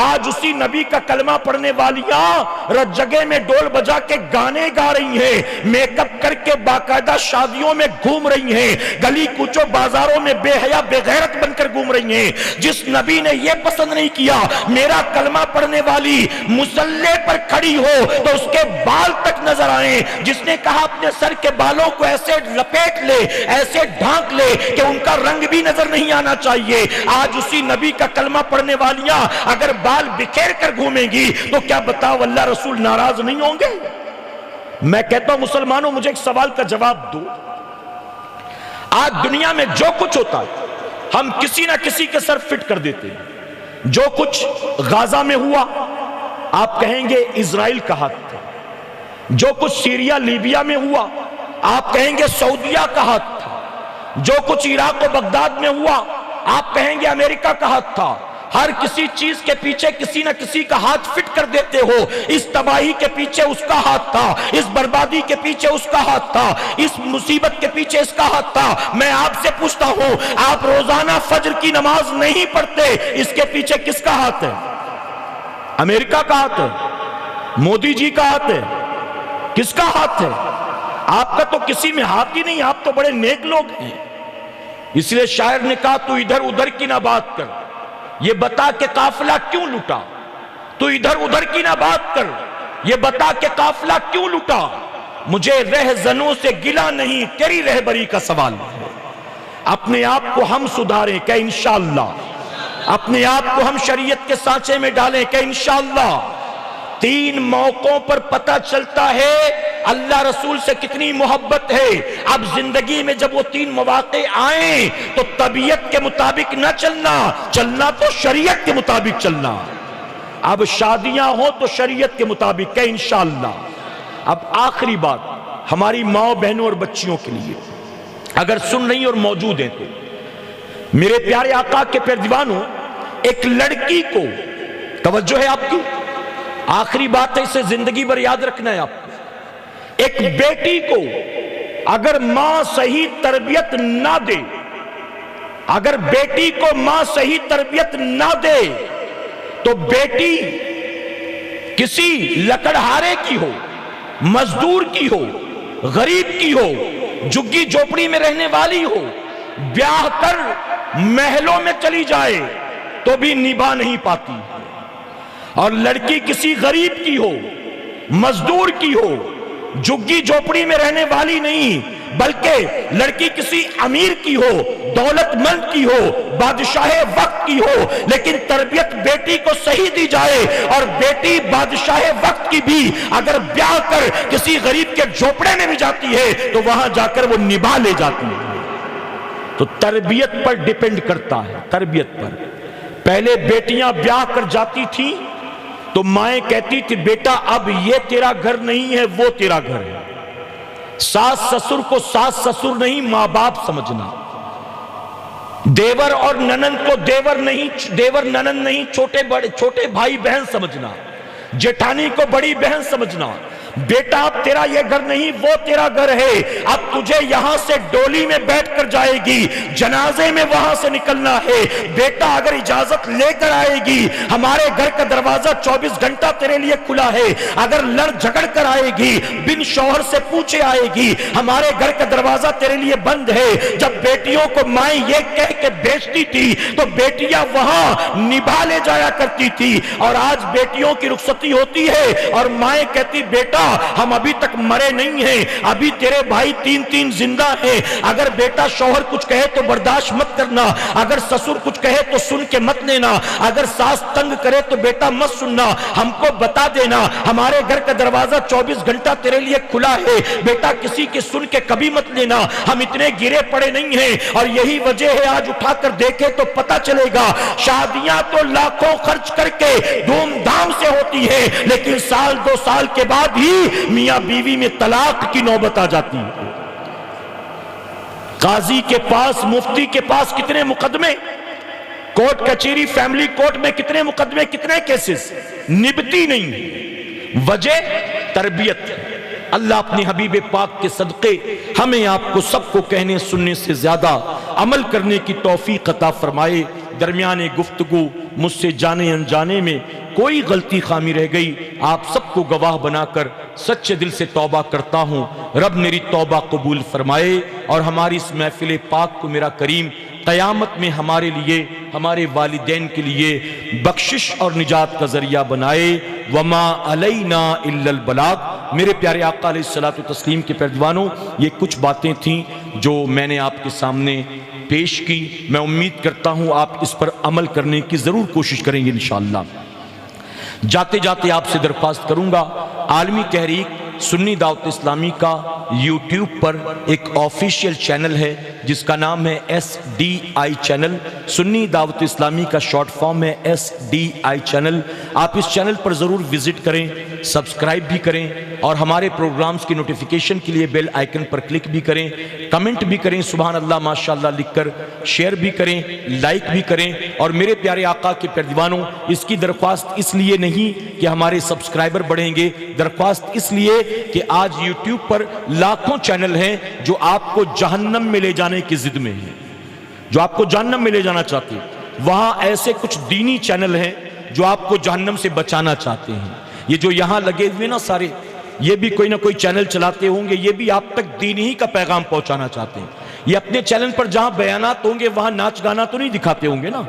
آج اسی نبی کا کلمہ پڑھنے والیاں رت جگہ میں ڈول بجا کے گانے گا رہی ہیں، میک اپ کر کے باقاعدہ شادیوں میں گھوم رہی ہیں، گلی کوچوں بازاروں میں بے حیا بے غیرت بن کر گھوم رہی ہیں۔ جس نبی نے یہ پسند نہیں کیا میرا کلمہ پڑھنے والی مصلی پر کھڑی ہو تو اس کے بال تک نظر آئیں، جس نے کہا اپنے سر کے بالوں کو ایسے لپیٹ لے، ایسے ڈھانک لے کہ ان کا رنگ بھی نظر نہیں آنا چاہیے، آج اسی نبی کا کلمہ پڑھنے والیاں اگر بال بکھیر کر گھومیں گی تو کیا بتاؤ اللہ رسول ناراض نہیں ہوں گے؟ میں کہتا ہوں مسلمانوں مجھے ایک سوال کا جواب دو، آج دنیا میں جو کچھ ہوتا ہے ہم کسی نہ کسی کے سر فٹ کر دیتے ہیں۔ جو کچھ غازہ میں ہوا آپ کہیں گے اسرائیل کا ہاتھ تھا، جو کچھ سیریا لیبیا میں ہوا آپ کہیں گے سعودیہ کا ہاتھ تھا، جو کچھ عراق و بغداد میں ہوا آپ کہیں گے امریکہ کا ہاتھ تھا۔ ہر کسی چیز کے پیچھے کسی نہ کسی کا ہاتھ فٹ کر دیتے ہو. اس تباہی کے پیچھے اس کا ہاتھ تھا, اس بربادی کے پیچھے اس کا ہاتھ تھا, اس مصیبت کے پیچھے اس کا ہاتھ تھا. میں آپ سے پوچھتا ہوں, آپ روزانہ فجر کی نماز نہیں پڑھتے, اس کے پیچھے کس کا ہاتھ ہے؟ امریکہ کا ہاتھ ہے؟ مودی جی کا ہاتھ ہے؟ کس کا ہاتھ ہے؟ آپ کا تو کسی میں ہاتھ ہی نہیں, آپ تو بڑے نیک لوگ ہیں. اس لیے شاعر نے کہا تو ادھر ادھر کی نہ بات کر, یہ بتا کہ قافلہ کیوں لٹا. تو ادھر ادھر کی نہ بات کر, یہ بتا کہ قافلہ کیوں لٹا. مجھے رہزنوں سے گلا نہیں, تیری رہبری کا سوال ہے. اپنے آپ کو ہم سدھاریں کہ انشاءاللہ, اپنے آپ کو ہم شریعت کے سانچے میں ڈالیں کہ انشاءاللہ. 3 موقعوں پر پتہ چلتا ہے اللہ رسول سے کتنی محبت ہے. اب زندگی میں جب وہ 3 مواقع آئیں تو طبیعت کے مطابق نہ چلنا, چلنا تو شریعت کے مطابق چلنا. اب شادیاں ہوں تو شریعت کے مطابق کہ انشاءاللہ. اب آخری بات ہماری ماں بہنوں اور بچیوں کے لیے, اگر سن رہی اور موجود ہیں تو میرے پیارے آقا کے پیارے دیوانوں, ایک لڑکی کو, توجہ ہے آپ کی, آخری بات ہے, اسے زندگی بھر یاد رکھنا ہے آپ کو. ایک بیٹی کو اگر ماں صحیح تربیت نہ دے, اگر بیٹی کو ماں صحیح تربیت نہ دے تو بیٹی کسی لکڑہارے کی ہو, مزدور کی ہو, غریب کی ہو, جھگی جھوپڑی میں رہنے والی ہو, بیاہ کر محلوں میں چلی جائے تو بھی نبھا نہیں پاتی. اور لڑکی کسی غریب کی ہو, مزدور کی ہو, جھگی جھوپڑی میں رہنے والی نہیں, بلکہ لڑکی کسی امیر کی ہو, دولت مند کی ہو, بادشاہ وقت کی ہو, لیکن تربیت بیٹی کو صحیح دی جائے, اور بیٹی بادشاہ وقت کی بھی اگر بیاہ کر کسی غریب کے جھوپڑے میں بھی جاتی ہے تو وہاں جا کر وہ نبھا لے جاتی ہے. تو تربیت پر ڈیپینڈ کرتا ہے, تربیت پر. پہلے بیٹیاں بیاہ کر جاتی تھیں تو مائیں کہتی تھی بیٹا اب یہ تیرا گھر نہیں ہے, وہ تیرا گھر ہے. ساس سسر کو ساس سسر نہیں, ماں باپ سمجھنا. دیور اور ننند کو دیور ننند نہیں, چھوٹے بھائی بہن سمجھنا. جیٹھانی کو بڑی بہن سمجھنا. بیٹا اب تیرا یہ گھر نہیں, وہ تیرا گھر ہے. اب تجھے یہاں سے ڈولی میں بیٹھ کر جائے گی, جنازے میں وہاں سے نکلنا ہے. بیٹا اگر اجازت لے کر آئے گی, ہمارے گھر کا دروازہ 24 گھنٹہ تیرے لیے کھلا ہے. اگر لڑ جھگڑ کر آئے گی, بن شوہر سے پوچھے آئے گی, ہمارے گھر کا دروازہ تیرے لیے بند ہے. جب بیٹیوں کو مائیں یہ کہہ کے بیچتی تھی تو بیٹیاں وہاں نبھا لے جایا کرتی تھی. اور آج بیٹیوں کی رخصتی ہوتی ہے اور مائیں کہتی بیٹا ہم ابھی تک مرے نہیں ہیں, ابھی تیرے بھائی 3 زندہ ہیں. اگر بیٹا شوہر کچھ کہے تو برداشت مت کرنا, اگر سسر کچھ کہے تو سن کے مت لینا, اگر ساس تنگ کرے تو بیٹا مت سننا, ہم کو بتا دینا ہمارے گھر کا دروازہ 24 گھنٹہ تیرے لیے کھلا ہے. بیٹا کسی کی سن کے کبھی مت لینا, ہم اتنے گرے پڑے نہیں ہیں. اور یہی وجہ ہے آج اٹھا کر دیکھے تو پتا چلے گا, شادیاں تو لاکھوں خرچ کر کے دھوم دھام سے ہوتی ہے, لیکن 1-2 سال کے بعد ہی میاں بیوی میں طلاق کی نوبت آ جاتی ہے. قاضی کے پاس, مفتی کے پاس کتنے مقدمے, کورٹ کچہری فیملی کورٹ میں کتنے مقدمے, کتنے کیسز, نبتی نہیں. وجہ تربیت. اللہ اپنے حبیب پاک کے صدقے ہمیں آپ کو سب کو کہنے سننے سے زیادہ عمل کرنے کی توفیق عطا فرمائے. درمیان گفتگو مجھ سے جانے انجانے میں کوئی غلطی خامی رہ گئی, آپ سب کو گواہ بنا کر سچے دل سے توبہ کرتا ہوں. رب میری توبہ قبول فرمائے اور ہماری اس محفل پاک کو میرا کریم قیامت میں ہمارے لیے, ہمارے والدین کے لیے بخشش اور نجات کا ذریعہ بنائے. وما علینا الا البلاغ. میرے پیارے آقا علیہ الصلوۃ والتسلیم کے پیروانوں, یہ کچھ باتیں تھیں جو میں نے آپ کے سامنے پیش کی. میں امید کرتا ہوں آپ اس پر عمل کرنے کی ضرور کوشش کریں گے انشاءاللہ. جاتے جاتے آپ سے درخواست کروں گا, عالمی تحریک سنی دعوت اسلامی کا یوٹیوب پر ایک آفیشیل چینل ہے جس کا نام ہے SDI چینل. سنی دعوت اسلامی کا شارٹ فارم ہے SDI چینل. آپ اس چینل پر ضرور وزٹ کریں, سبسکرائب بھی کریں اور ہمارے پروگرامز کی نوٹیفیکیشن کے لیے بیل آئیکن پر کلک بھی کریں, کمنٹ بھی کریں سبحان اللہ ماشاءاللہ لکھ کر, شیئر بھی کریں, لائک بھی کریں. اور میرے پیارے آقا کے پیارے دیوانوں, اس کی درخواست اس لیے نہیں کہ ہمارے سبسکرائبر بڑھیں گے, درخواست اس لیے کہ آج یوٹیوب پر لاکھوں چینل ہیں جو آپ کو جہنم میں لے جانے کی ضد میں ہیں, جو آپ کو جہنم میں لے جانا چاہتے ہیں. وہاں ایسے کچھ دینی چینل ہیں جو آپ کو جہنم سے بچانا چاہتے ہیں. یہ جو یہاں لگے ہوئے نا سارے, یہ بھی کوئی نہ کوئی چینل چلاتے ہوں گے, یہ بھی آپ تک دین ہی کا پیغام پہنچانا چاہتے ہیں. یہ اپنے چینل پر جہاں بیانات ہوں گے وہاں ناچ گانا تو نہیں دکھاتے ہوں گے نا.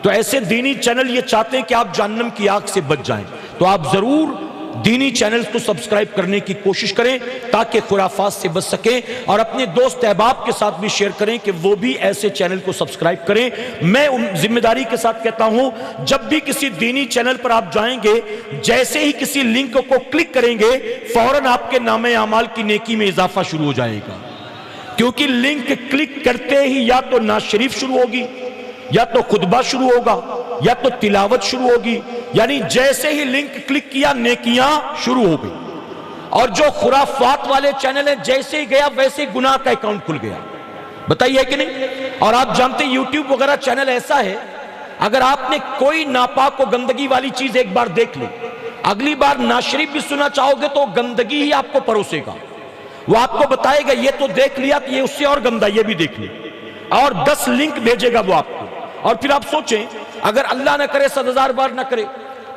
تو ایسے دینی چینل یہ چاہتے ہیں کہ آپ جہنم کی آگ سے بچ جائیں. تو آپ ضرور دینی چینلز کو سبسکرائب کرنے کی کوشش کریں تاکہ خرافات سے بچ سکیں, اور اپنے دوست احباب کے ساتھ بھی شیئر کریں کہ وہ بھی ایسے چینل کو سبسکرائب کریں. میں ذمہ داری کے ساتھ کہتا ہوں, جب بھی کسی دینی چینل پر آپ جائیں گے, جیسے ہی کسی لنک کو کلک کریں گے فوراً آپ کے نام اعمال کی نیکی میں اضافہ شروع ہو جائے گا. کیونکہ لنک کلک کرتے ہی یا تو نعت شریف شروع ہوگی, یا تو خطبہ شروع ہوگا, یا تو تلاوت شروع ہوگی. یعنی جیسے ہی لنک کلک کیا نیکیاں شروع ہو گئی. اور جو خرافات والے چینل ہیں جیسے ہی گیا ویسے ہی گناہ کا اکاؤنٹ کھل گیا. بتائیے کہ نہیں؟ اور آپ جانتے ہیں یوٹیوب وغیرہ چینل ایسا ہے, اگر آپ نے کوئی ناپاک و گندگی والی چیز ایک بار دیکھ لی, اگلی بار نعت شریف بھی سنا چاہو گے تو گندگی ہی آپ کو پروسے گا. وہ آپ کو بتائے گا یہ تو دیکھ لیا کہ یہ اس سے اور گندہ, یہ بھی دیکھ لیا, اور 10 لنک بھیجے گا وہ آپ کو. اور پھر آپ سوچیں, اگر اللہ نہ کرے 100,000 بار نہ کرے,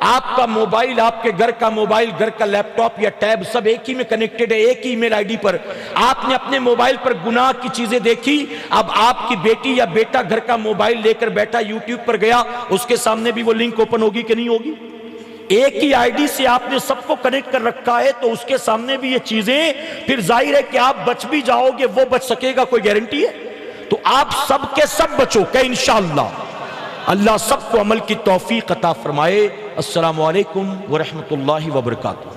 آپ کا موبائل, آپ کے گھر کا موبائل, گھر کا لیپ ٹاپ یا ٹیب سب ایک ہی میں کنیکٹڈ ہے, ایک ہی ای میل آئی ڈی پر. آپ نے اپنے موبائل پر گناہ کی چیزیں دیکھی, اب آپ کی بیٹی یا بیٹا گھر کا موبائل لے کر بیٹھا یوٹیوب پر گیا, اس کے سامنے بھی وہ لنک اوپن ہوگی کہ نہیں ہوگی؟ ایک ہی آئی ڈی سے آپ نے سب کو کنیکٹ کر رکھا ہے, تو اس کے سامنے بھی یہ چیزیں, پھر ظاہر ہے کہ آپ بچ بھی جاؤ گے, وہ بچ سکے گا کوئی گارنٹی ہے؟ تو آپ سب کے سب بچو کہ انشاءاللہ. اللہ سب کو عمل کی توفیق عطا فرمائے. السلام علیکم ورحمۃ اللہ وبرکاتہ.